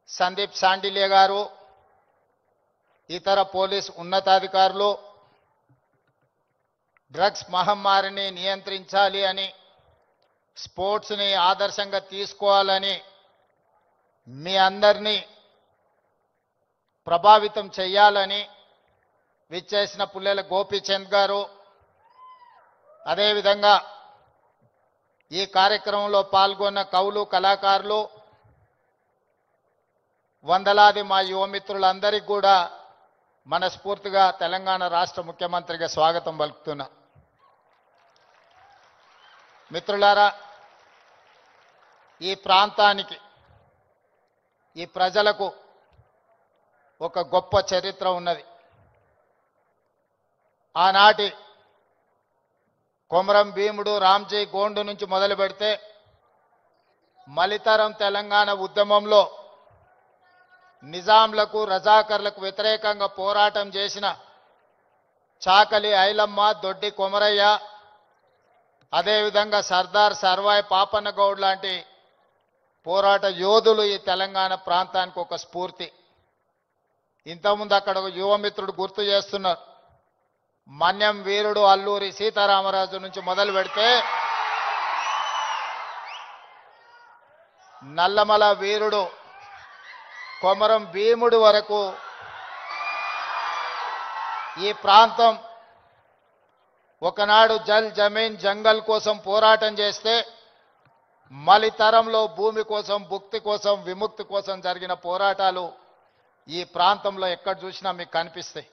Sandeep Shandilya garu, ఇతర పోలీస్ ఉన్నతాధికారులు, డ్రగ్స్ మహమ్మారిని నియంత్రించాలి అని, స్పోర్ట్స్ని ఆదర్శంగా తీసుకోవాలని మీ అందరినీ ప్రభావితం చేయాలని విచ్చేసిన పుల్లెల గోపీచంద్ గారు, అదేవిధంగా ఈ కార్యక్రమంలో పాల్గొన్న కవులు, కళాకారులు, వందలాది మా యువమిత్రులందరికీ కూడా మనస్ఫూర్తిగా తెలంగాణ రాష్ట్ర ముఖ్యమంత్రిగా స్వాగతం పలుకుతున్నా. మిత్రులారా, ఈ ప్రాంతానికి, ఈ ప్రజలకు ఒక గొప్ప చరిత్ర ఉన్నది. ఆనాటి కొమరం భీముడు, రామ్జీ గోండు నుంచి మొదలు పెడితే మలితరం తెలంగాణ ఉద్యమంలో నిజాంలకు, రజాకర్లకు వ్యతిరేకంగా పోరాటం చేసిన చాకలి ఐలమ్మ, దొడ్డి కొమరయ్య, అదేవిధంగా సర్దార్ సర్వాయి పాపన్న గౌడ్ లాంటి పోరాట యోధులు ఈ తెలంగాణ ప్రాంతానికి ఒక స్ఫూర్తి. ఇంతకుముందు అక్కడ ఒక యువమిత్రుడు గుర్తు చేస్తున్నారు, మన్యం వీరుడు అల్లూరి సీతారామరాజు నుంచి మొదలు పెడితే నల్లమల వీరుడు కొమరం భీముడు వరకు ఈ ప్రాంతం ఒకనాడు జల్ జమీన్ జంగల్ కోసం పోరాటం చేస్తే మలితరంలో భూమి కోసం, భుక్తి కోసం, విముక్తి కోసం జరిగిన పోరాటాలు ఈ ప్రాంతంలో ఎక్కడ చూసినా మీకు కనిపిస్తాయి.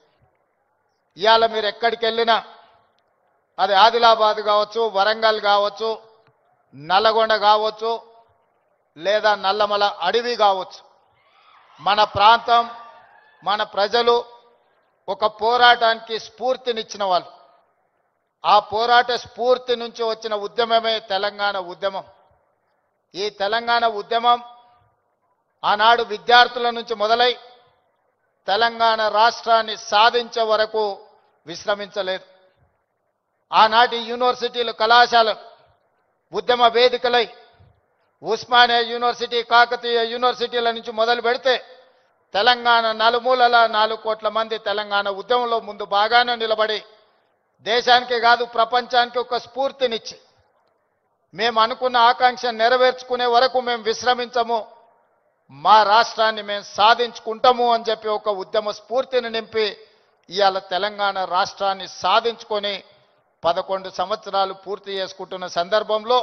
ఇవాళ మీరు ఎక్కడికి వెళ్ళినా, అది ఆదిలాబాద్ కావచ్చు, వరంగల్ కావచ్చు, నల్లగొండ కావచ్చు, లేదా నల్లమల అడవి కావచ్చు, మన ప్రాంతం, మన ప్రజలు ఒక పోరాటానికి స్ఫూర్తినిచ్చిన వాళ్ళు. ఆ పోరాట స్ఫూర్తి నుంచి వచ్చిన ఉద్యమమే తెలంగాణ ఉద్యమం. ఈ తెలంగాణ ఉద్యమం ఆనాడు విద్యార్థుల నుంచి మొదలై తెలంగాణ రాష్ట్రాన్ని సాధించే వరకు విశ్రమించలేదు. ఆనాటి యూనివర్సిటీలు, కళాశాలలు ఉద్యమ వేదికలై ఉస్మానియా యూనివర్సిటీ, కాకతీయ యూనివర్సిటీల నుంచి మొదలు పెడితే తెలంగాణ నలుమూలల 4 కోట్ల మంది తెలంగాణ ఉద్యమంలో ముందు బాగానే నిలబడి దేశానికి కాదు ప్రపంచానికి ఒక స్ఫూర్తినిచ్చి మేము అనుకున్న ఆకాంక్ష నెరవేర్చుకునే వరకు మేము విశ్రమించము, మా రాష్ట్రాన్ని మేము సాధించుకుంటాము అని చెప్పి ఒక ఉద్యమ స్ఫూర్తిని నింపి ఇవాళ తెలంగాణ రాష్ట్రాన్ని సాధించుకొని 11 సంవత్సరాలు పూర్తి చేసుకుంటున్న సందర్భంలో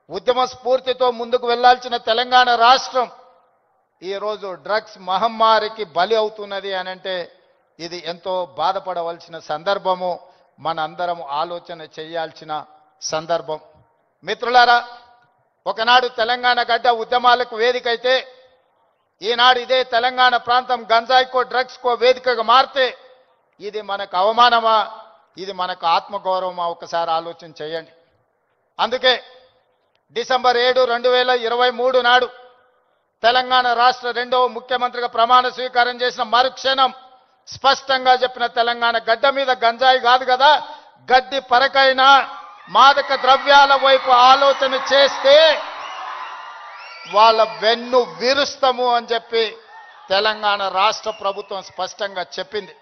ఉద్యమ స్ఫూర్తితో ముందుకు వెళ్లాల్సిన తెలంగాణ రాష్ట్రం ఈరోజు డ్రగ్స్ మహమ్మారికి బలి అవుతున్నది అని అంటే ఇది ఎంతో బాధపడవలసిన సందర్భము, మనందరం ఆలోచన చేయాల్సిన సందర్భం. మిత్రులారా, ఒకనాడు తెలంగాణ గడ్డ ఉద్యమాలకు వేదికైతే ఈనాడు ఇదే తెలంగాణ ప్రాంతం గంజాయికో డ్రగ్స్కో వేదికగా మారితే ఇది మనకు అవమానమా, ఇది మనకు ఆత్మగౌరవమా? ఒకసారి ఆలోచన చేయండి. అందుకే డిసెంబర్ 7, 2023 నాడు తెలంగాణ రాష్ట్ర 2వ ముఖ్యమంత్రిగా ప్రమాణ స్వీకారం చేసిన మరుక్షణం స్పష్టంగా చెప్పిన, తెలంగాణ గడ్డ మీద గంజాయి కాదు కదా, గడ్డి పరకైనా మాదక ద్రవ్యాల వైపు ఆలోచన చేస్తే వాళ్ళ వెన్ను విరుస్తాము అని చెప్పి తెలంగాణ రాష్ట్ర ప్రభుత్వం స్పష్టంగా చెప్పింది.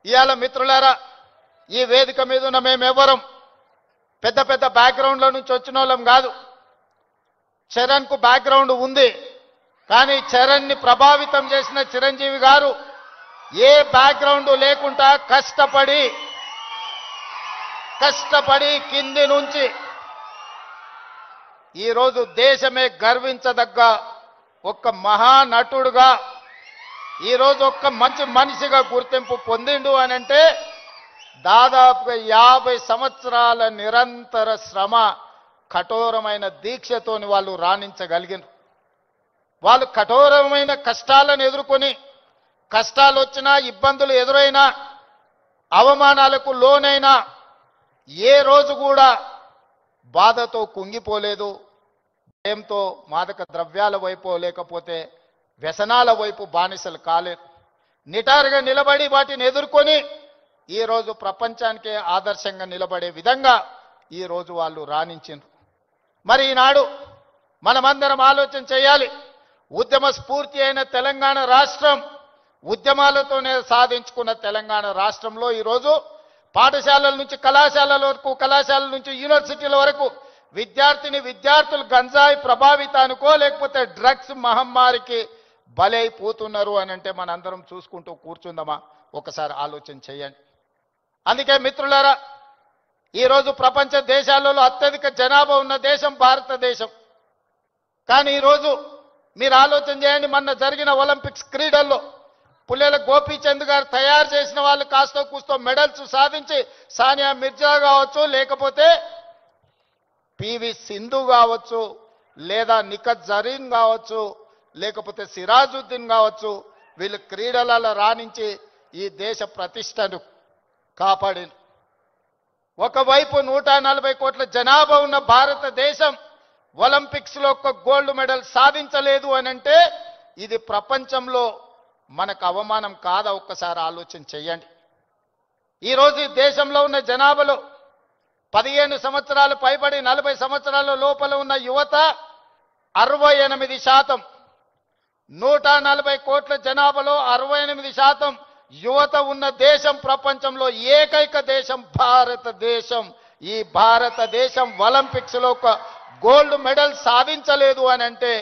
ఇవాళ మిత్రులారా, ఈ వేదిక మీద ఉన్న మేమెవరం పెద్ద పెద్ద బ్యాక్గ్రౌండ్ల నుంచి వచ్చిన వాళ్ళం కాదు. చరణ్కు బ్యాక్గ్రౌండ్ ఉంది, కానీ చరణ్ని ప్రభావితం చేసిన చిరంజీవి గారు ఏ బ్యాక్గ్రౌండ్ లేకుండా కష్టపడి కింది నుంచి ఈరోజు దేశమే గర్వించదగ్గ ఒక్క మహానటుడుగా, ఈరోజు ఒక్క మంచి మనిషిగా గుర్తింపు పొందిండు అని అంటే దాదాపుగా 50 సంవత్సరాల నిరంతర శ్రమ, కఠోరమైన దీక్షతోని వాళ్ళు రాణించగలిగినారు. వాళ్ళు కఠోరమైన కష్టాలను ఎదుర్కొని, కష్టాలు వచ్చినా, ఇబ్బందులు ఎదురైనా, అవమానాలకు లోనైనా ఏ రోజు కూడా బాధతో కుంగిపోలేదు. భయంతో మాదక ద్రవ్యాల వైపు లేకపోతే వ్యసనాల వైపు బానిసలు కాలేదు. నిటారుగా నిలబడి వాటిని ఎదుర్కొని ఈరోజు ప్రపంచానికే ఆదర్శంగా నిలబడే విధంగా ఈరోజు వాళ్ళు రాణించారు. మరి ఈనాడు మనమందరం ఆలోచన చేయాలి. ఉద్యమ స్ఫూర్తి అయిన తెలంగాణ రాష్ట్రం, ఉద్యమాలతోనే సాధించుకున్న తెలంగాణ రాష్ట్రంలో ఈరోజు పాఠశాలల నుంచి కళాశాలల వరకు, కళాశాలల నుంచి యూనివర్సిటీల వరకు విద్యార్థులు గంజాయి ప్రభావితానికో లేకపోతే డ్రగ్స్ మహమ్మారికి బలైపోతున్నారు అని అంటే మనందరం చూసుకుంటూ కూర్చుందామా? ఒకసారి ఆలోచన చేయండి. అందుకే మిత్రులారా, ఈరోజు ప్రపంచ దేశాలలో అత్యధిక జనాభా ఉన్న దేశం భారతదేశం. కానీ ఈరోజు మీరు ఆలోచన చేయండి, మొన్న జరిగిన ఒలింపిక్స్ క్రీడల్లో పుల్లెల గోపీచంద్ గారు తయారు చేసిన వాళ్ళు కాస్తో కూస్తో మెడల్స్ సాధించి, సానియా మిర్జా కావచ్చు, లేకపోతే పివి సింధు కావచ్చు, లేదా నిఖత్ జరీన్ కావచ్చు, లేకపోతే సిరాజుద్దీన్ కావచ్చు, వీళ్ళు క్రీడలలో రాణించి ఈ దేశ ప్రతిష్టను కాపాడింది. ఒకవైపు 140 కోట్ల జనాభా ఉన్న భారతదేశం ఒలింపిక్స్లో ఒక్క గోల్డ్ మెడల్ సాధించలేదు అని అంటే ఇది ప్రపంచంలో మనకు అవమానం కాదా? ఒక్కసారి ఆలోచన చేయండి. ఈరోజు ఈ దేశంలో ఉన్న జనాభాలో 15 సంవత్సరాలు పైబడి 40 సంవత్సరాల లోపల ఉన్న యువత 68%. 140 కోట్ల జనాభాలో 68% యువత ఉన్న దేశం ప్రపంచంలో ఏకైక దేశం భారతదేశం. ఈ భారతదేశం ఒలింపిక్స్లో ఒక గోల్డ్ మెడల్ సాధించలేదు అని అంటే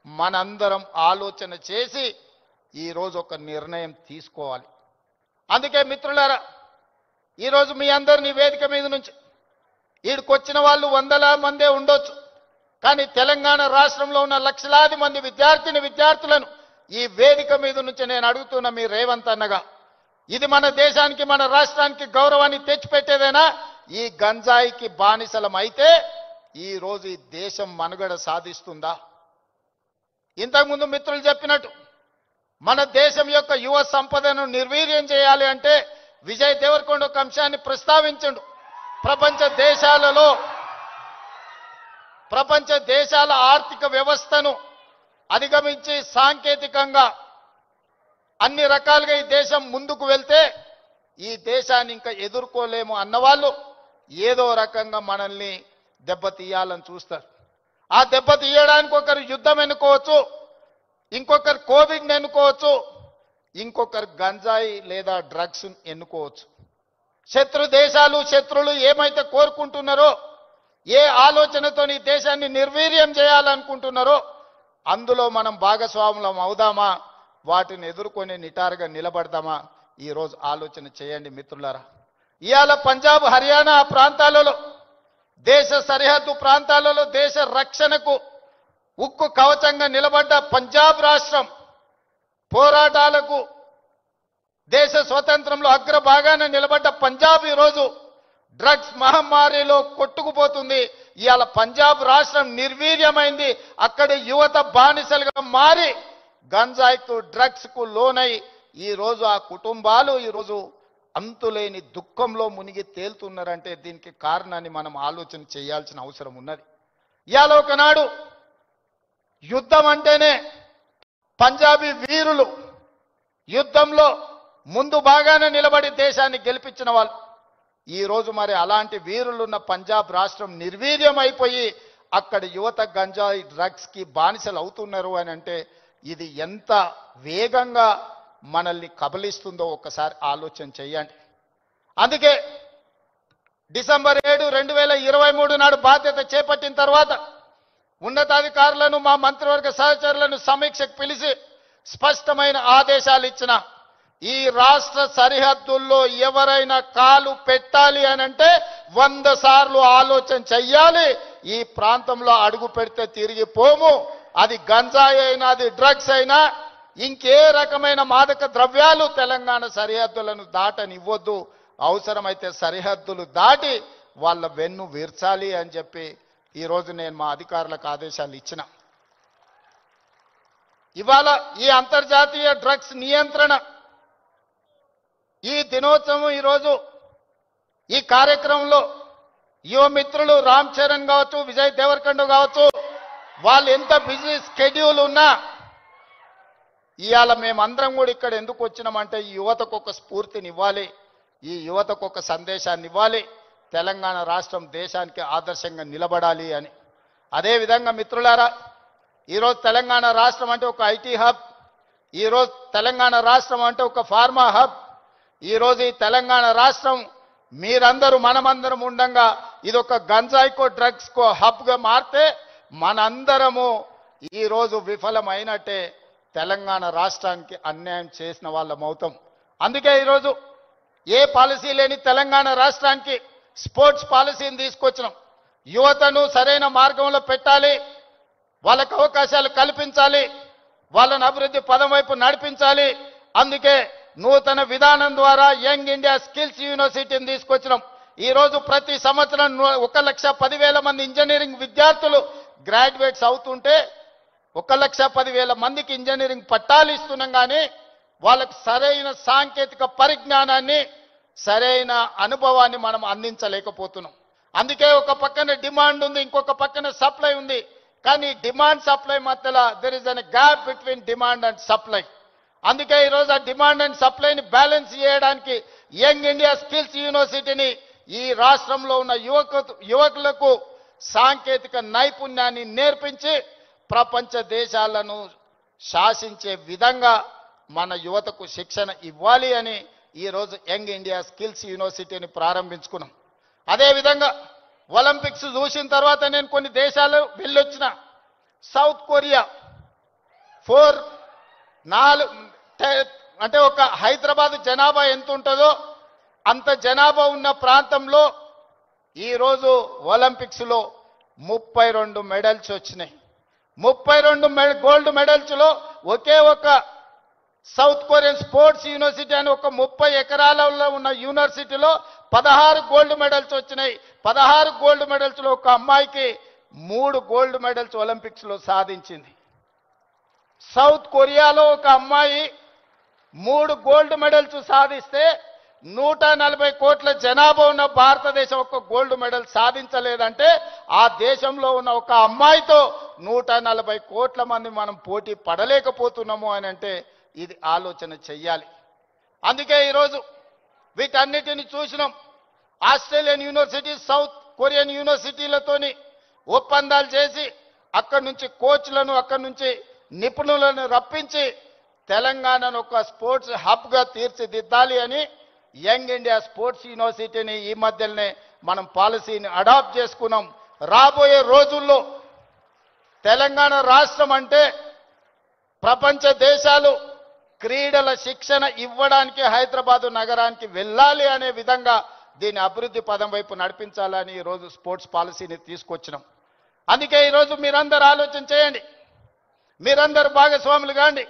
మనందరం ఆలోచన చేసి ఈరోజు ఒక నిర్ణయం తీసుకోవాలి. అందుకే మిత్రులారా, ఈరోజు మీ అందరినీ వేదిక మీద నుంచి ఈడికొచ్చిన వాళ్ళు 100 మందే ఉండొచ్చు, కానీ తెలంగాణ రాష్ట్రంలో ఉన్న లక్షలాది మంది విద్యార్థులను ఈ వేదిక మీద నుంచి నేను అడుగుతున్న మీ రేవంత్ అన్నగా, ఇది మన దేశానికి మన రాష్ట్రానికి గౌరవాన్ని తెచ్చిపెట్టేదేనా? ఈ గంజాయికి బానిసలం అయితే ఈ రోజు ఈ దేశం మనుగడ సాధిస్తుందా? ఇంతకుముందు మిత్రులు చెప్పినట్టు మన దేశం యొక్క యువ సంపదను నిర్వీర్యం చేయాలి అంటే విజయ్ దేవరకొండ ఒక అంశాన్ని ప్రస్తావించండు. ప్రపంచ దేశాల ఆర్థిక వ్యవస్థను అధిగమించి సాంకేతికంగా అన్ని రకాలుగా ఈ దేశం ముందుకు వెళ్తే ఈ దేశాన్ని ఇంకా ఎదుర్కోలేము అన్నవాళ్ళు ఏదో రకంగా మనల్ని దెబ్బతీయాలని చూస్తారు. ఆ దెబ్బతీయడానికి ఒకరు యుద్ధం ఎన్నుకోవచ్చు, ఇంకొకరు కోవిడ్ని ఎన్నుకోవచ్చు, ఇంకొకరు గంజాయి లేదా డ్రగ్స్ ఎన్నుకోవచ్చు. శత్రులు ఏమైతే కోరుకుంటున్నారో, ఏ ఆలోచనతో ఈ దేశాన్ని నిర్వీర్యం చేయాలనుకుంటున్నారో అందులో మనం భాగస్వాములం అవుదామా? వాటిని ఎదుర్కొని నిటారుగా నిలబడదామా? ఈరోజు ఆలోచన చేయండి మిత్రులారా. ఇవాళ పంజాబ్, హర్యానా ప్రాంతాలలో, దేశ సరిహద్దు ప్రాంతాలలో దేశ రక్షణకు ఉక్కు కవచంగా నిలబడ్డ పంజాబ్ రాష్ట్రం, పోరాటాలకు దేశ స్వతంత్రంలో అగ్రభాగాన నిలబడ్డ పంజాబ్ ఈరోజు డ్రగ్స్ మహమ్మారిలో కొట్టుకుపోతుంది. ఇవాళ పంజాబ్ రాష్ట్రం నిర్వీర్యమైంది. అక్కడి యువత బానిసలుగా మారి గంజాయికు డ్రగ్స్కు లోనై ఈరోజు ఆ కుటుంబాలు ఈరోజు అంతులేని దుఃఖంలో మునిగి తేలుతున్నారంటే దీనికి కారణాన్ని మనం ఆలోచన చేయాల్సిన అవసరం ఉన్నది. ఇవాళ ఒకనాడు యుద్ధం అంటేనే పంజాబీ వీరులు యుద్ధంలో ముందు బాగానే నిలబడి దేశాన్ని గెలిపించిన వాళ్ళు. ఈరోజు మరి అలాంటి వీరులున్న పంజాబ్ రాష్ట్రం నిర్వీర్యం అయిపోయి అక్కడ యువత గంజాయి డ్రగ్స్కి బానిసలు అవుతున్నారు అని అంటే ఇది ఎంత వేగంగా మనల్ని కబలిస్తుందో ఒక్కసారి ఆలోచన చేయండి. అందుకే డిసెంబర్ 7, 2023 నాడు బాధ్యత చేపట్టిన తర్వాత ఉన్నతాధికారులను మా మంత్రివర్గ సహచరులను సమీక్షకు పిలిచి స్పష్టమైన ఆదేశాలు ఇచ్చిన. ఈ రాష్ట్ర సరిహద్దుల్లో ఎవరైనా కాలు పెట్టాలి అని అంటే 100 సార్లు ఆలోచన చెయ్యాలి. ఈ ప్రాంతంలో అడుగు పెడితే తిరిగి పోము. అది గంజాయి అయినా అది డ్రగ్స్ అయినా ఇంకే రకమైన మాదక ద్రవ్యాలు తెలంగాణ సరిహద్దులను దాటనివ్వద్దు. అవసరమైతే సరిహద్దులు దాటి వాళ్ళ వెన్ను విర్చాలి అని చెప్పి ఈరోజు నేను మా అధికారులకు ఆదేశాలు ఇచ్చిన. ఇవాళ ఈ అంతర్జాతీయ డ్రగ్స్ నియంత్రణ ఈ దినోత్సవం ఈరోజు ఈ కార్యక్రమంలో యువ మిత్రులు రామ్ చరణ్ కావచ్చు, విజయ్ దేవరకొండ కావచ్చు, వాళ్ళు ఎంత బిజీ స్కెడ్యూల్ ఉన్నా ఇవాళ మేమందరం కూడా ఇక్కడ ఎందుకు వచ్చినామంటే ఈ యువతకు ఒక స్ఫూర్తిని ఇవ్వాలి, ఈ యువతకు ఒక సందేశాన్ని ఇవ్వాలి, తెలంగాణ రాష్ట్రం దేశానికి ఆదర్శంగా నిలబడాలి అని. అదేవిధంగా మిత్రులారా, ఈరోజు తెలంగాణ రాష్ట్రం అంటే ఒక ఐటీ హబ్, ఈరోజు తెలంగాణ రాష్ట్రం అంటే ఒక ఫార్మా హబ్, ఈరోజు ఈ తెలంగాణ రాష్ట్రం మీరందరూ మనమందరం ఉండంగా ఇది ఒక గంజాయికో డ్రగ్స్కో హబ్గా మారితే మనందరము ఈరోజు విఫలమైనట్టే, తెలంగాణ రాష్ట్రానికి అన్యాయం చేసిన వాళ్ళం అవుతాం. అందుకే ఈరోజు ఏ పాలసీ లేని తెలంగాణ రాష్ట్రానికి స్పోర్ట్స్ పాలసీని తీసుకొచ్చినాం. యువతను సరైన మార్గంలో పెట్టాలి, వాళ్ళకు అవకాశాలు కల్పించాలి, వాళ్ళని అభివృద్ధి పదం వైపు నడిపించాలి. అందుకే నూతన విధానం ద్వారా యంగ్ ఇండియా స్కిల్స్ యూనివర్సిటీని తీసుకొచ్చినాం. ఈరోజు ప్రతి సంవత్సరం 1,10,000 మంది ఇంజనీరింగ్ విద్యార్థులు గ్రాడ్యుయేట్స్ అవుతుంటే 1,10,000 మందికి ఇంజనీరింగ్ పట్టాలు ఇస్తున్నాం. కానీ వాళ్ళకి సరైన సాంకేతిక పరిజ్ఞానాన్ని సరైన అనుభవాన్ని మనం అందించలేకపోతున్నాం. అందుకే ఒక పక్కన డిమాండ్ ఉంది, ఇంకొక పక్కన సప్లై ఉంది. కానీ డిమాండ్ సప్లై మధ్యలో there is an gap between demand and supply. అందుకే ఈరోజు ఆ డిమాండ్ అండ్ సప్లైని బ్యాలెన్స్ చేయడానికి యంగ్ ఇండియా స్కిల్స్ యూనివర్సిటీని ఈ రాష్ట్రంలో ఉన్న యువకులకు సాంకేతిక నైపుణ్యాన్ని నేర్పించి ప్రపంచ దేశాలను శాసించే విధంగా మన యువతకు శిక్షణ ఇవ్వాలి అని ఈరోజు యంగ్ ఇండియా స్కిల్స్ యూనివర్సిటీని ప్రారంభించుకున్నాం. అదేవిధంగా ఒలింపిక్స్ చూసిన తర్వాత నేను కొన్ని దేశాలు వెళ్ళొచ్చిన. సౌత్ కొరియా 4 అంటే ఒక హైదరాబాద్ జనాభా ఎంత ఉంటుందో అంత జనాభా ఉన్న ప్రాంతంలో ఈరోజు ఒలింపిక్స్లో 32 మెడల్స్ వచ్చినాయి. 32 గోల్డ్ మెడల్స్లో ఒకే ఒక సౌత్ కొరియన్ స్పోర్ట్స్ యూనివర్సిటీ అని ఒక 30 ఎకరాలలో ఉన్న యూనివర్సిటీలో 16 గోల్డ్ మెడల్స్ వచ్చినాయి. 16 గోల్డ్ మెడల్స్లో ఒక అమ్మాయికి 3 గోల్డ్ మెడల్స్ ఒలింపిక్స్లో సాధించింది. సౌత్ కొరియాలో ఒక అమ్మాయి 3 గోల్డ్ మెడల్స్ సాధిస్తే 140 కోట్ల జనాభా ఉన్న భారతదేశం ఒక గోల్డ్ మెడల్ సాధించలేదంటే ఆ దేశంలో ఉన్న ఒక అమ్మాయితో 140 కోట్ల మంది మనం పోటీ పడలేకపోతున్నాము అని అంటే ఇది ఆలోచన చెయ్యాలి. అందుకే ఈరోజు వీటన్నిటిని చూసినాం. ఆస్ట్రేలియన్ యూనివర్సిటీ, సౌత్ కొరియన్ యూనివర్సిటీలతోని ఒప్పందాలు చేసి అక్కడి నుంచి కోచ్లను, అక్కడి నుంచి నిపుణులను రప్పించి తెలంగాణను ఒక స్పోర్ట్స్ హబ్గా తీర్చిదిద్దాలి అని యంగ్ ఇండియా స్పోర్ట్స్ యూనివర్సిటీని ఈ మధ్యనే మనం పాలసీని అడాప్ట్ చేసుకున్నాం. రాబోయే రోజుల్లో తెలంగాణ రాష్ట్రం అంటే ప్రపంచ దేశాలు క్రీడల శిక్షణ ఇవ్వడానికి హైదరాబాదు నగరానికి వెళ్ళాలి అనే విధంగా దీని అభివృద్ధి పదం వైపు నడిపించాలని ఈరోజు స్పోర్ట్స్ పాలసీని తీసుకొచ్చినాం. అందుకే ఈరోజు మీరందరూ ఆలోచన చేయండి, మీరందరూ భాగస్వాములు కాండి.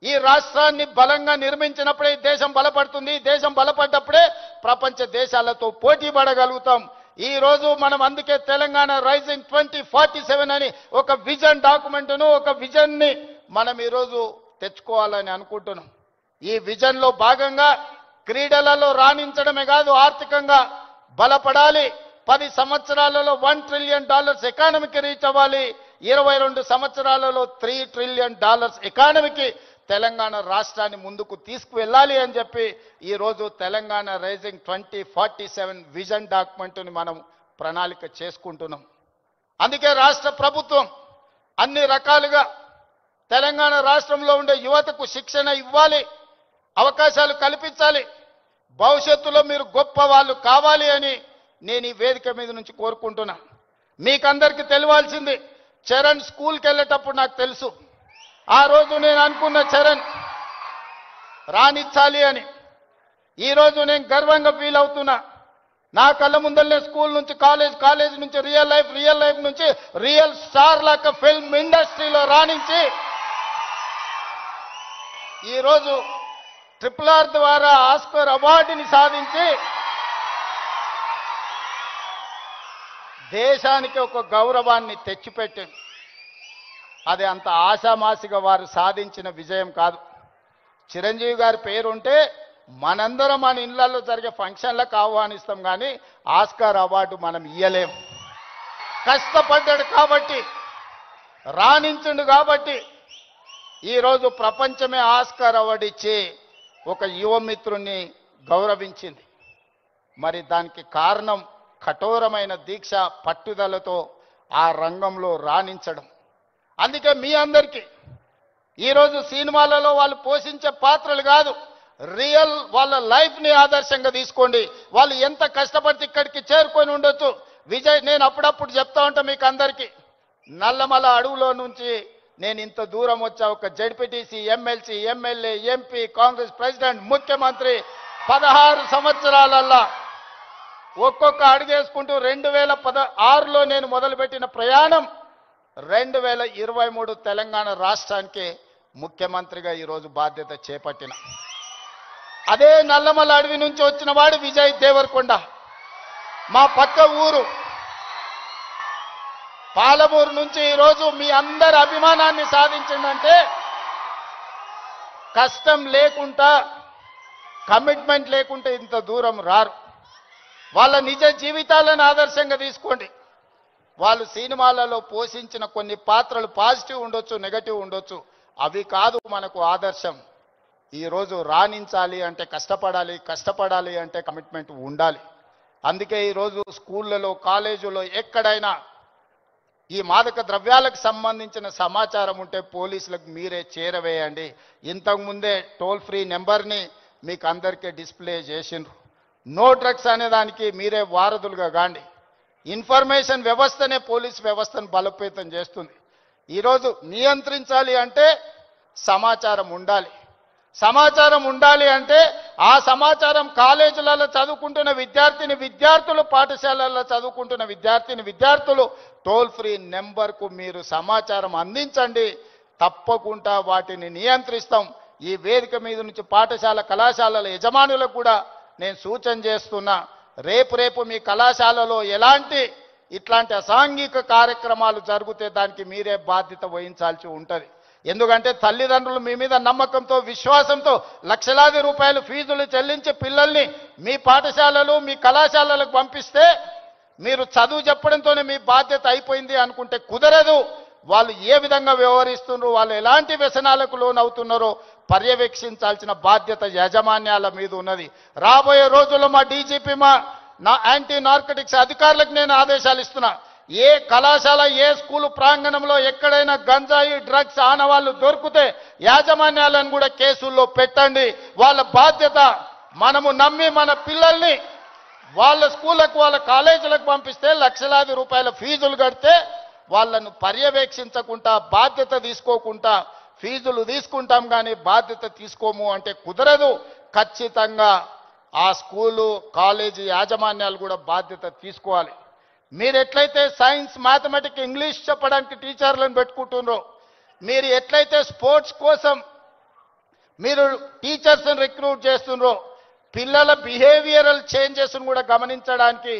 ఈ రాష్ట్రాన్ని బలంగా నిర్మించినప్పుడే ఈ దేశం బలపడుతుంది. ఈ దేశం బలపడ్డప్పుడే ప్రపంచ దేశాలతో పోటీ పడగలుగుతాం. ఈ రోజు మనం అందుకే తెలంగాణ రైజింగ్ 2047 అని ఒక విజన్ డాక్యుమెంట్ను, ఒక విజన్ని మనం ఈరోజు తెచ్చుకోవాలని అనుకుంటున్నాం. ఈ విజన్లో భాగంగా క్రీడలలో రాణించడమే కాదు, ఆర్థికంగా బలపడాలి. 10 సంవత్సరాలలో $1 ట్రిలియన్ ఎకానమీకి రీచ్ అవ్వాలి. 22 సంవత్సరాలలో $3 ట్రిలియన్ ఎకానమీకి తెలంగాణ రాష్ట్రాన్ని ముందుకు తీసుకువెళ్ళాలి అని చెప్పి ఈరోజు తెలంగాణ రైజింగ్ 2047 విజన్ డాక్యుమెంట్ని మనం ప్రణాళిక చేసుకుంటున్నాం. అందుకే రాష్ట్ర ప్రభుత్వం అన్ని రకాలుగా తెలంగాణ రాష్ట్రంలో ఉండే యువతకు శిక్షణ ఇవ్వాలి, అవకాశాలు కల్పించాలి. భవిష్యత్తులో మీరు గొప్ప వాళ్ళు కావాలి అని నేను ఈ వేదిక మీద నుంచి కోరుకుంటున్నా. మీకందరికీ తెలియాల్సింది, చరణ్ స్కూల్కి వెళ్ళేటప్పుడు నాకు తెలుసు, ఆ రోజు నేను అనుకున్న చరణ్ రాణించాలి అని. ఈరోజు నేను గర్వంగా ఫీల్ అవుతున్నా. నా కళ్ళ ముందరనే స్కూల్ నుంచి కాలేజ్ నుంచి రియల్ లైఫ్ నుంచి రియల్ స్టార్ లాగా ఫిల్మ్ ఇండస్ట్రీలో రాణించి ఈరోజు RRR ద్వారా ఆస్కర్ అవార్డుని సాధించి దేశానికి ఒక గౌరవాన్ని తెచ్చిపెట్టింది. అది అంత ఆశామాసిగా వారు సాధించిన విజయం కాదు. చిరంజీవి గారి పేరుంటే మనందరం మన ఇళ్లలో జరిగే ఫంక్షన్లకు ఆహ్వానిస్తాం, కానీ ఆస్కార్ అవార్డు మనం ఇయ్యలేం. కష్టపడ్డాడు కాబట్టి, రాణించుండు కాబట్టి ఈరోజు ప్రపంచమే ఆస్కార్ అవార్డు ఇచ్చి ఒక యువమిత్రుణ్ణి గౌరవించింది. మరి దానికి కారణం కఠోరమైన దీక్ష, పట్టుదలతో ఆ రంగంలో రాణించడం. అందుకే మీ అందరికీ ఈరోజు సినిమాలలో వాళ్ళు పోషించే పాత్రలు కాదు, రియల్ వాళ్ళ లైఫ్ని ఆదర్శంగా తీసుకోండి. వాళ్ళు ఎంత కష్టపడితే ఇక్కడికి చేరుకొని ఉండొచ్చు. విజయ్, నేను అప్పుడప్పుడు చెప్తా ఉంటా మీకు అందరికీ, నల్లమల అడవులో నుంచి నేను ఇంత దూరం వచ్చా. ఒక ZPTC, MLC, MLA, MP, Congress president, ముఖ్యమంత్రి 16 సంవత్సరాలల్లా ఒక్కొక్క అడుగేసుకుంటూ 2016లో నేను మొదలుపెట్టిన ప్రయాణం 2023 తెలంగాణ రాష్ట్రానికి ముఖ్యమంత్రిగా ఈరోజు బాధ్యత చేపట్టిన. అదే నల్లమల అడవి నుంచి వచ్చిన వాడు విజయ్ దేవరకొండ. మా పక్క ఊరు పాలమూరు నుంచి ఈరోజు మీ అందరి అభిమానాన్ని సాధించిందంటే కష్టం లేకుండా, కమిట్మెంట్ లేకుంటే ఇంత దూరం రారు. వాళ్ళ నిజ జీవితాలను ఆదర్శంగా తీసుకోండి. వాళ్ళు సినిమాలలో పోషించిన కొన్ని పాత్రలు పాజిటివ్ ఉండొచ్చు, నెగటివ్ ఉండొచ్చు, అవి కాదు మనకు ఆదర్శం. ఈరోజు రాణించాలి అంటే కష్టపడాలి అంటే కమిట్మెంట్ ఉండాలి. అందుకే ఈరోజు స్కూళ్ళలో, కాలేజీలో ఎక్కడైనా ఈ మాదక ద్రవ్యాలకు సంబంధించిన సమాచారం ఉంటే పోలీసులకు మీరే చేరవేయండి. ఇంతకుముందే టోల్ ఫ్రీ నెంబర్ని మీకు అందరికీ డిస్ప్లే చేసిండ్రు. నో డ్రగ్స్ అనే దానికి మీరే వారధులుగా కాండి. ఇన్ఫర్మేషన్ వ్యవస్థనే పోలీస్ వ్యవస్థను బలోపేతం చేస్తుంది. ఈరోజు నియంత్రించాలి అంటే సమాచారం ఉండాలి. సమాచారం ఉండాలి అంటే ఆ సమాచారం కాలేజీలలో చదువుకుంటున్న విద్యార్థులు, పాఠశాలల్లో చదువుకుంటున్న విద్యార్థులు టోల్ ఫ్రీ నెంబర్కు మీరు సమాచారం అందించండి. తప్పకుండా వాటిని నియంత్రిస్తాం. ఈ వేదిక మీద నుంచి పాఠశాల, కళాశాలల యజమానులకు కూడా నేను సూచన చేస్తున్నా, రేపు మీ కళాశాలలో ఇట్లాంటి అసాంఘిక కార్యక్రమాలు జరిగితే దానికి మీరే బాధ్యత వహించాల్సి ఉంటుంది. ఎందుకంటే తల్లిదండ్రులు మీ మీద నమ్మకంతో, విశ్వాసంతో లక్షలాది రూపాయలు ఫీజులు చెల్లించి పిల్లల్ని మీ పాఠశాలలు, మీ కళాశాలలకు పంపిస్తే మీరు చదువు చెప్పడంతోనే మీ బాధ్యత అయిపోయింది అనుకుంటే కుదరదు. వాళ్ళు ఏ విధంగా వ్యవహరిస్తున్నారు, వాళ్ళు ఎలాంటి వ్యసనాలకు లోనవుతున్నారో పర్యవేక్షించాల్సిన బాధ్యత యాజమాన్యాల మీద ఉన్నది. రాబోయే రోజుల్లో మా డీజీపీ, నా యాంటీ నార్కటిక్స్ అధికారులకు నేను ఆదేశాలు ఇస్తున్నా. ఏ కళాశాల, ఏ స్కూలు ప్రాంగణంలో ఎక్కడైనా గంజాయి, డ్రగ్స్ ఆనవాళ్లు దొరికితే యాజమాన్యాలను కూడా కేసుల్లో పెట్టండి. వాళ్ళ బాధ్యత. మనము నమ్మి మన పిల్లల్ని వాళ్ళ స్కూళ్ళకు, వాళ్ళ కాలేజీలకు పంపిస్తే లక్షలాది రూపాయల ఫీజులు కడితే వాళ్ళను పర్యవేక్షించకుండా, బాధ్యత తీసుకోకుండా ఫీజులు తీసుకుంటాం కానీ బాధ్యత తీసుకోము అంటే కుదరదు. ఖచ్చితంగా ఆ స్కూలు, కాలేజీ యాజమాన్యాలు కూడా బాధ్యత తీసుకోవాలి. మీరు ఎట్లయితే సైన్స్, మ్యాథమెటిక్స్, ఇంగ్లీష్ చెప్పడానికి టీచర్లను పెట్టుకుంటున్నారో, మీరు ఎట్లయితే స్పోర్ట్స్ కోసం మీరు టీచర్స్ని రిక్రూట్ చేస్తున్నారో, పిల్లల బిహేవియరల్ చేంజెస్ను కూడా గమనించడానికి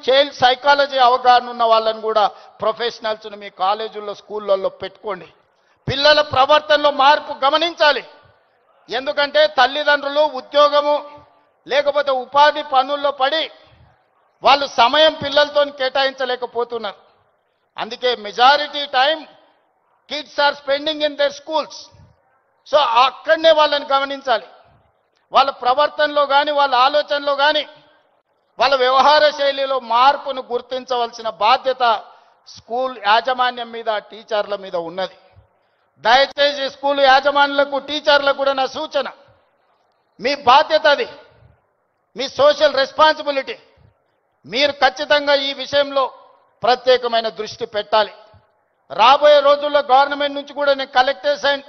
చైల్డ్ సైకాలజీ అవగాహన ఉన్న వాళ్ళని కూడా ప్రొఫెషనల్స్ని మీ కాలేజీల్లో, స్కూళ్ళల్లో పెట్టుకోండి. పిల్లల ప్రవర్తనలో మార్పు గమనించాలి. ఎందుకంటే తల్లిదండ్రులు ఉద్యోగము లేకపోతే ఉపాధి పనుల్లో పడి వాళ్ళు సమయం పిల్లలతో కేటాయించలేకపోతున్నారు. అందుకే majority time kids are spending in their schools. So అక్కడనే వాళ్ళని గమనించాలి. వాళ్ళ ప్రవర్తనలో కానీ వాళ్ళ ఆలోచనలో కానీ వాళ్ళ వ్యవహార శైలిలో మార్పును గుర్తించవలసిన బాధ్యత స్కూల్ యాజమాన్యం మీద టీచర్ల మీద ఉన్నది. దయచేసి స్కూల్ యాజమాన్యులకు టీచర్లకు కూడా నా సూచన, మీ బాధ్యత అది, మీ సోషల్ రెస్పాన్సిబిలిటీ. మీరు ఖచ్చితంగా ఈ విషయంలో ప్రత్యేకమైన దృష్టి పెట్టాలి. రాబోయే రోజుల్లో గవర్నమెంట్ నుంచి కూడా నేను కలెక్టర్స్ అండ్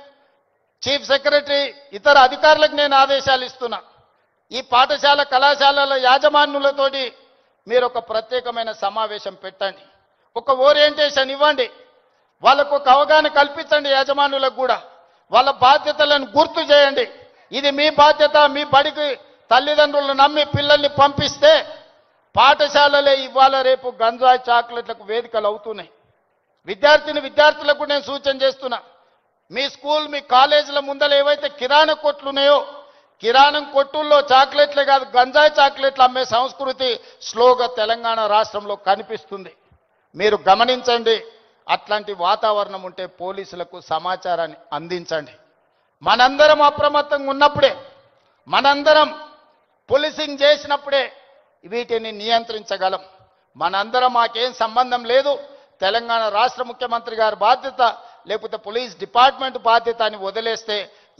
చీఫ్ సెక్రటరీ ఇతర అధికారులకు నేను ఆదేశాలు ఇస్తున్నా. ఈ పాఠశాల కళాశాలల యాజమాన్యులతోటి మీరు ఒక ప్రత్యేకమైన సమావేశం పెట్టండి, ఒక ఓరియంటేషన్ ఇవ్వండి, వాళ్ళకు ఒక అవగాహన కల్పించండి. యాజమాన్యులకు కూడా వాళ్ళ బాధ్యతలను గుర్తు చేయండి. ఇది మీ బాధ్యత. మీ బడికి తల్లిదండ్రులను నమ్మి పిల్లల్ని పంపిస్తే పాఠశాలలే ఇవాళ రేపు గంజాయి చాక్లెట్లకు వేదికలు అవుతున్నాయి. విద్యార్థులకు నేను సూచన చేస్తున్నా, మీ స్కూల్ మీ కాలేజీల ముందర ఏవైతే కిరాణా కొట్లు ఉన్నాయో కిరాణం కొట్టుల్లో చాక్లెట్లే కాదు గంజాయి చాక్లెట్లు అమ్మే సంస్కృతి స్లోగా తెలంగాణ రాష్ట్రంలో కనిపిస్తుంది. మీరు గమనించండి. అట్లాంటి వాతావరణం ఉంటే పోలీసులకు సమాచారాన్ని అందించండి. మనందరం అప్రమత్తంగా ఉన్నప్పుడే, మనందరం పోలీసింగ్ చేసినప్పుడే వీటిని నియంత్రించగలం. మనందరం మాకేం సంబంధం లేదు, తెలంగాణ రాష్ట్ర ముఖ్యమంత్రి గారి బాధ్యత లేకపోతే పోలీస్ డిపార్ట్మెంట్ బాధ్యత అని వదిలేస్తే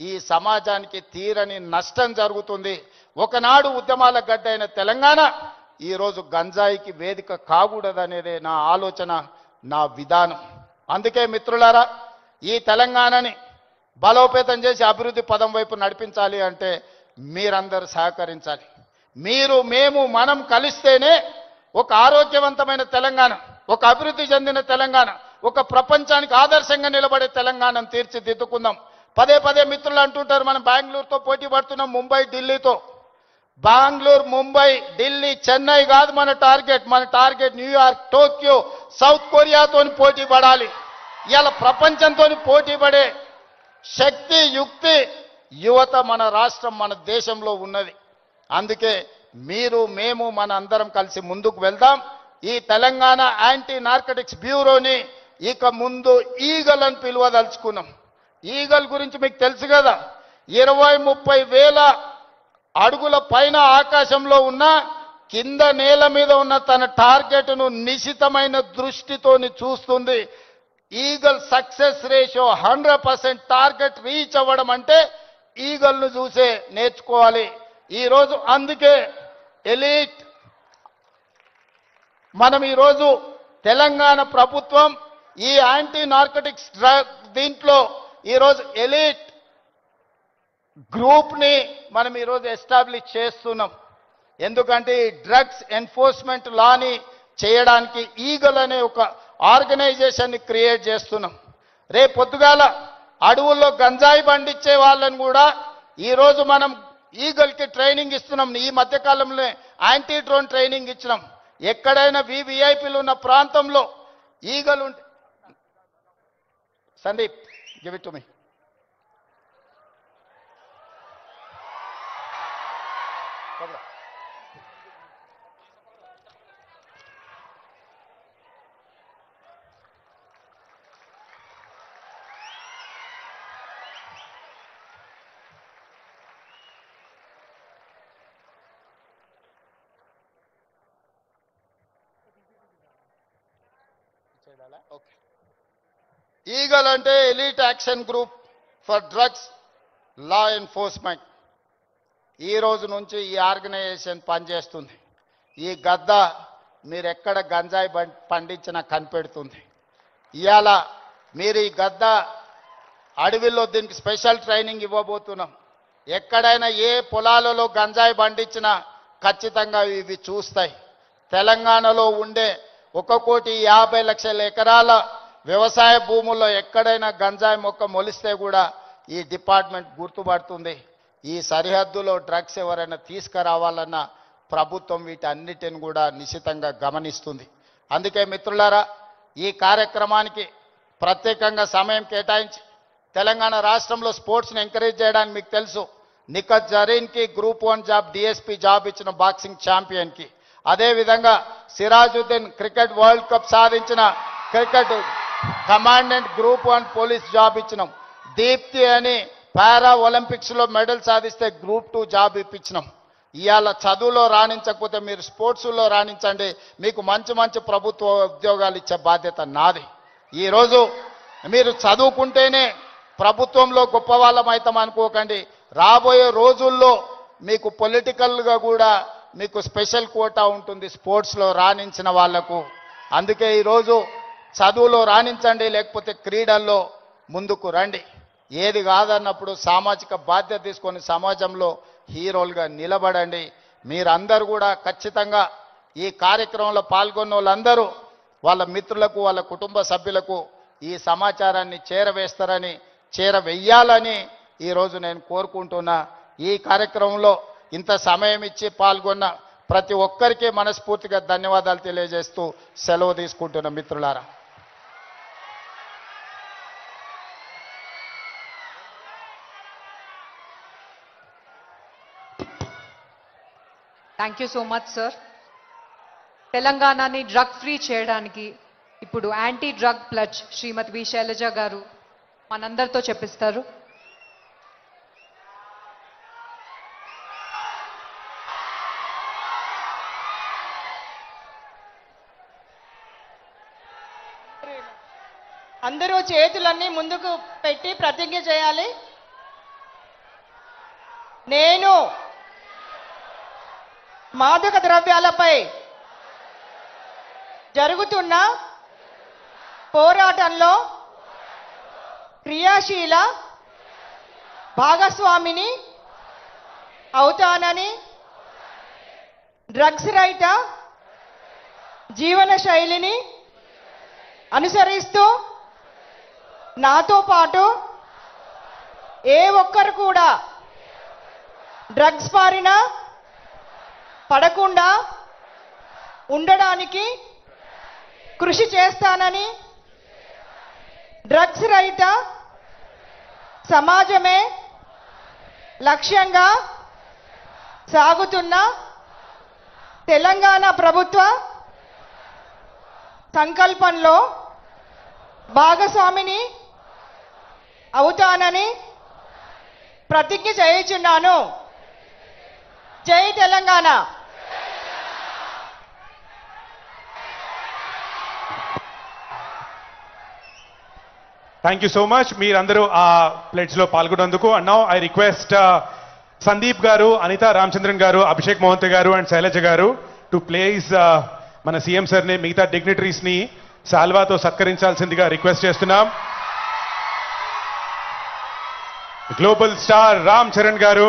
ఈ సమాజానికి తీరని నష్టం జరుగుతుంది. ఒకనాడు ఉద్యమాల గడ్డ అయిన తెలంగాణ ఈరోజు గంజాయికి వేదిక కాకూడదనేదే నా ఆలోచన, నా విధానం. అందుకే మిత్రులారా, ఈ తెలంగాణని బలోపేతం చేసి అభివృద్ధి పదం వైపు నడిపించాలి అంటే మీరందరూ సహకరించాలి. మీరు మేము మనం కలిస్తేనే ఒక ఆరోగ్యవంతమైన తెలంగాణ, ఒక అభివృద్ధి చెందిన తెలంగాణ, ఒక ప్రపంచానికి ఆదర్శంగా నిలబడే తెలంగాణను తీర్చిదిద్దుకుందాం. పదే పదే మిత్రులు అంటుంటారు మనం బెంగళూరుతో పోటీ పడుతున్నాం, ముంబై ఢిల్లీతో. బెంగళూరు, ముంబై, ఢిల్లీ, చెన్నై కాదు మన టార్గెట్ న్యూయార్క్, టోక్యో, సౌత్ కొరియాతో పోటీ పడాలి. ఇవాళ ప్రపంచంతో పోటీ పడే శక్తి, యుక్తి, యువత మన రాష్ట్రం మన దేశంలో ఉన్నది. అందుకే మీరు మేము మన అందరం కలిసి ముందుకు వెళ్దాం. ఈ తెలంగాణ యాంటీ నార్కటిక్స్ బ్యూరోని ఇక ముందు ఈగల్ అని పిలువదలుచుకున్నాం. ఈగల్ గురించి మీకు తెలుసు కదా, 20-30 వేల అడుగుల పైన ఆకాశంలో ఉన్న కింద నేల మీద ఉన్న తన టార్గెట్ను నిశితమైన దృష్టితోని చూస్తుంది. Eagle success ratio 100%. Target reach అవ్వడం అంటే ఈగల్ను చూసే నేర్చుకోవాలి. ఈరోజు అందుకే ఎలీట్ మనం ఈరోజు తెలంగాణ ప్రభుత్వం ఈ యాంటీ నార్కటిక్స్ డ్రగ్ దీంట్లో ఈరోజు ఎలీట్ గ్రూప్ని మనం ఈరోజు ఎస్టాబ్లిష్ చేస్తున్నాం. ఎందుకంటే ఈ డ్రగ్స్ ఎన్ఫోర్స్మెంట్ లాని చేయడానికి ఈగల్ అనే ఒక ఆర్గనైజేషన్ని క్రియేట్ చేస్తున్నాం. రేపు పొద్దుగాల అడవుల్లో గంజాయి పండించే వాళ్ళని కూడా ఈరోజు మనం ఈగల్కి ట్రైనింగ్ ఇస్తున్నాం. ఈ మధ్యకాలంలో యాంటీ డ్రోన్ ట్రైనింగ్ ఇచ్చినాం. ఎక్కడైనా వివిఐపీలు ఉన్న ప్రాంతంలో ఈగలు ఉంటే Sandeep give it to me. Eagle అంటే elite action group for drugs law enforcement. ఈ రోజు నుంచి ఈ ఆర్గనైజేషన్ పనిచేస్తుంది. ఈ గద్ద మీరు ఎక్కడ గంజాయి పండించినా కనిపెడుతుంది. ఇవాళ మీరు ఈ గద్ద అడవిలో దీనికి స్పెషల్ ట్రైనింగ్ ఇవ్వబోతున్నాం. ఎక్కడైనా ఏ పొలాలలో గంజాయి పండించినా ఖచ్చితంగా ఇవి చూస్తాయి. తెలంగాణలో ఉండే 1,50,00,000 ఎకరాల వ్యవసాయ భూముల్లో ఎక్కడైనా గంజాయి మొక్క మొలిస్తే కూడా ఈ డిపార్ట్మెంట్ గుర్తుపడుతుంది. ఈ సరిహద్దులో డ్రగ్స్ ఎవరైనా తీసుకురావాలన్న ప్రభుత్వం వీటన్నిటిని కూడా నిశితంగా గమనిస్తుంది. అందుకే మిత్రులారా, ఈ కార్యక్రమానికి ప్రత్యేకంగా సమయం కేటాయించి తెలంగాణ రాష్ట్రంలో స్పోర్ట్స్ని ఎంకరేజ్ చేయడానికి మీకు తెలుసు. నిఖత్ జరీన్కి గ్రూప్ 1 జాబ్ డిఎస్పీ జాబ్ ఇచ్చిన బాక్సింగ్ ఛాంపియన్కి. అదేవిధంగా సిరాజుద్దీన్ క్రికెట్ వరల్డ్ కప్ సాధించిన cricket commandant group 1 police job ఇచ్చినాం. దీప్తి అని పారా ఒలింపిక్స్లో మెడల్ సాధిస్తే గ్రూప్ 2 జాబ్ ఇప్పించినాం. ఇవాళ చదువులో రాణించకపోతే మీరు స్పోర్ట్స్లో రాణించండి, మీకు మంచి మంచి ప్రభుత్వ ఉద్యోగాలు ఇచ్చే బాధ్యత నాది. ఈరోజు మీరు చదువుకుంటేనే ప్రభుత్వంలో గొప్ప వాళ్ళం అవుతాం అనుకోకండి. రాబోయే రోజుల్లో మీకు పొలిటికల్గా కూడా మీకు స్పెషల్ కోటా ఉంటుంది స్పోర్ట్స్లో రాణించిన వాళ్లకు. అందుకే ఈరోజు చదువులో రాణించండి, లేకపోతే క్రీడల్లో ముందుకు రండి. ఏది కాదన్నప్పుడు సామాజిక బాధ్యత తీసుకొని సమాజంలో హీరోలుగా నిలబడండి. మీరందరూ కూడా ఖచ్చితంగా ఈ కార్యక్రమంలో పాల్గొన్న వాళ్ళందరూ వాళ్ళ మిత్రులకు వాళ్ళ కుటుంబ సభ్యులకు ఈ సమాచారాన్ని చేరవేస్తారని చేరవేయాలని ఈరోజు నేను కోరుకుంటున్నా. ఈ కార్యక్రమంలో ఇంత సమయం ఇచ్చి పాల్గొన్న ప్రతి ఒక్కరికి మనస్ఫూర్తిగా ధన్యవాదాలు తెలియజేస్తూ సెలవు తీసుకుంటున్న మిత్రులారా. Thank you so much sir. తెలంగాణని డ్రగ్ ఫ్రీ చేయడానికి ఇప్పుడు యాంటీ డ్రగ్ ప్లజ్ శ్రీమతి వి శైలజ గారు మనందరితో చెప్పిస్తారు. అందరూ చేతులన్నీ ముందుకు పెట్టి ప్రతిజ్ఞ చేయాలి. నేను మాదక ద్రవ్యాలపై జరుగుతున్న పోరాటంలో క్రియాశీల భాగస్వామిని అవుతానని, డ్రగ్స్ రహిత జీవన శైలిని అనుసరిస్తూ నాతో పాటు ఏ ఒక్కరు కూడా డ్రగ్స్ బారిన పడకుండా ఉండడానికి కృషి చేస్తానని, డ్రగ్స్ రహిత సమాజమే లక్ష్యంగా సాగుతున్న తెలంగాణ ప్రభుత్వ సంకల్పంలో భాగస్వామిని అవుతానని ప్రతిజ్ఞ చేయుచున్నాను. జై Telangana. Thank you so much మీరందరూ ఆ ప్లేట్స్ లో పాల్గొన్నందుకు. And now I request Sandeep garu, Anitha Ramachandran గారు, అభిషేక్ మోహంతి గారు అండ్ శైలజ గారు టు ప్లేస్ మన సీఎం సార్ ని, మిగతా డిగ్నిటరీస్ ని సాల్వాతో సత్కరించాల్సిందిగా రిక్వెస్ట్ చేస్తున్నాం. గ్లోబల్ స్టార్ రామ్ చరణ్ గారు,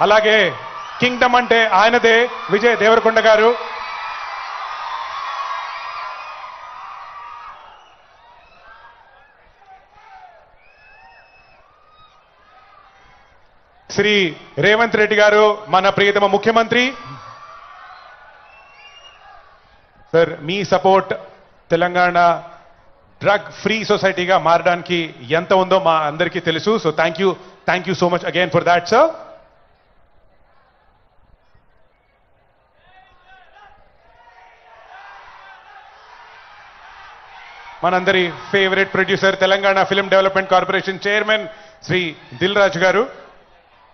అలాగే కింగ్డమ్ అంటే ఆయనదే విజయ్ దేవరకొండ గారు, శ్రీ రేవంత్ రెడ్డి గారు మన ప్రియతమ ముఖ్యమంత్రి. సార్ మీ సపోర్ట్ తెలంగాణ డ్రగ్ ఫ్రీ సొసైటీగా మారడానికి ఎంత ఉందో మా అందరికీ తెలుసు. So thank you so much again for that sir. మనందరి favourite producer, Telangana film development corporation chairman Shri Dil Raju గారు,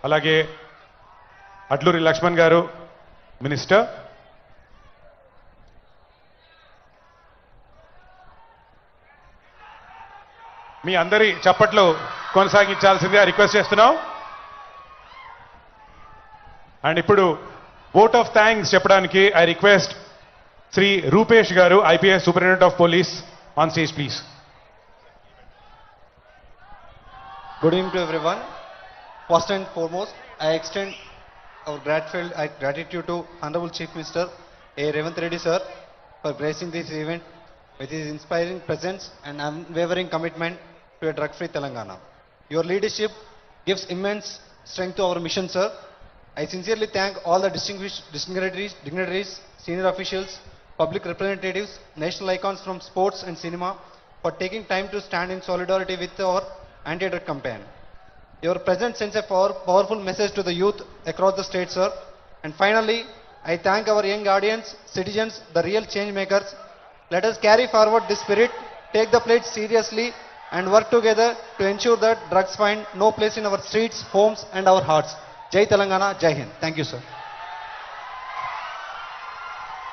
అలాగే అడ్లూరి లక్ష్మణ్ గారు మినిస్టర్, మీ అందరి చప్పట్లు కొనసాగించాల్సిందిగా రిక్వెస్ట్ చేస్తున్నాం. అండ్ ఇప్పుడు ఓట్ ఆఫ్ థ్యాంక్స్ చెప్పడానికి ఐ రిక్వెస్ట్ శ్రీ రూపేష్ గారు, IPS superintendent of police, on stage please. Good evening to everyone. First and foremost, I extend our gratitude to Honorable Chief Minister A. Revanth Reddy sir for gracing this event with his inspiring presence and unwavering commitment to a drug-free Telangana. Your leadership gives immense strength to our mission, sir. I sincerely thank all the distinguished dignitaries, senior officials, public representatives, national icons from sports and cinema for taking time to stand in solidarity with our anti-drug campaign. Your presence sends a powerful message to the youth across the state, sir. And finally, I thank our young audience, citizens, the real change makers. Let us carry forward this spirit, take the pledge seriously, and work together to ensure that drugs find no place in our streets, homes, and our hearts. Jai Telangana, Jai Hind. Thank you, sir.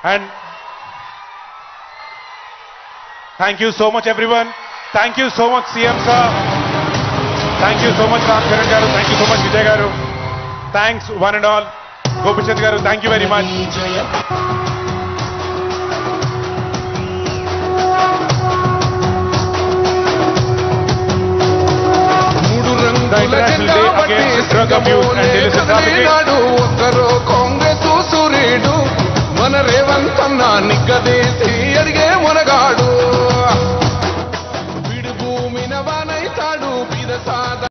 And thank you so much, everyone. Thank you so much, CM sir. Thank you so much, Ram Charan garu. Thank you so much, Vijay garu. Thanks, one and all. Gopichand garu, thank you very much. The International Day Against Drug Abuse and Illicit Trafficking. ఒక్కరో కాంగ్రెస్ సూర్యుడు మన రేవంత్ అన్న నిగ్గదీసి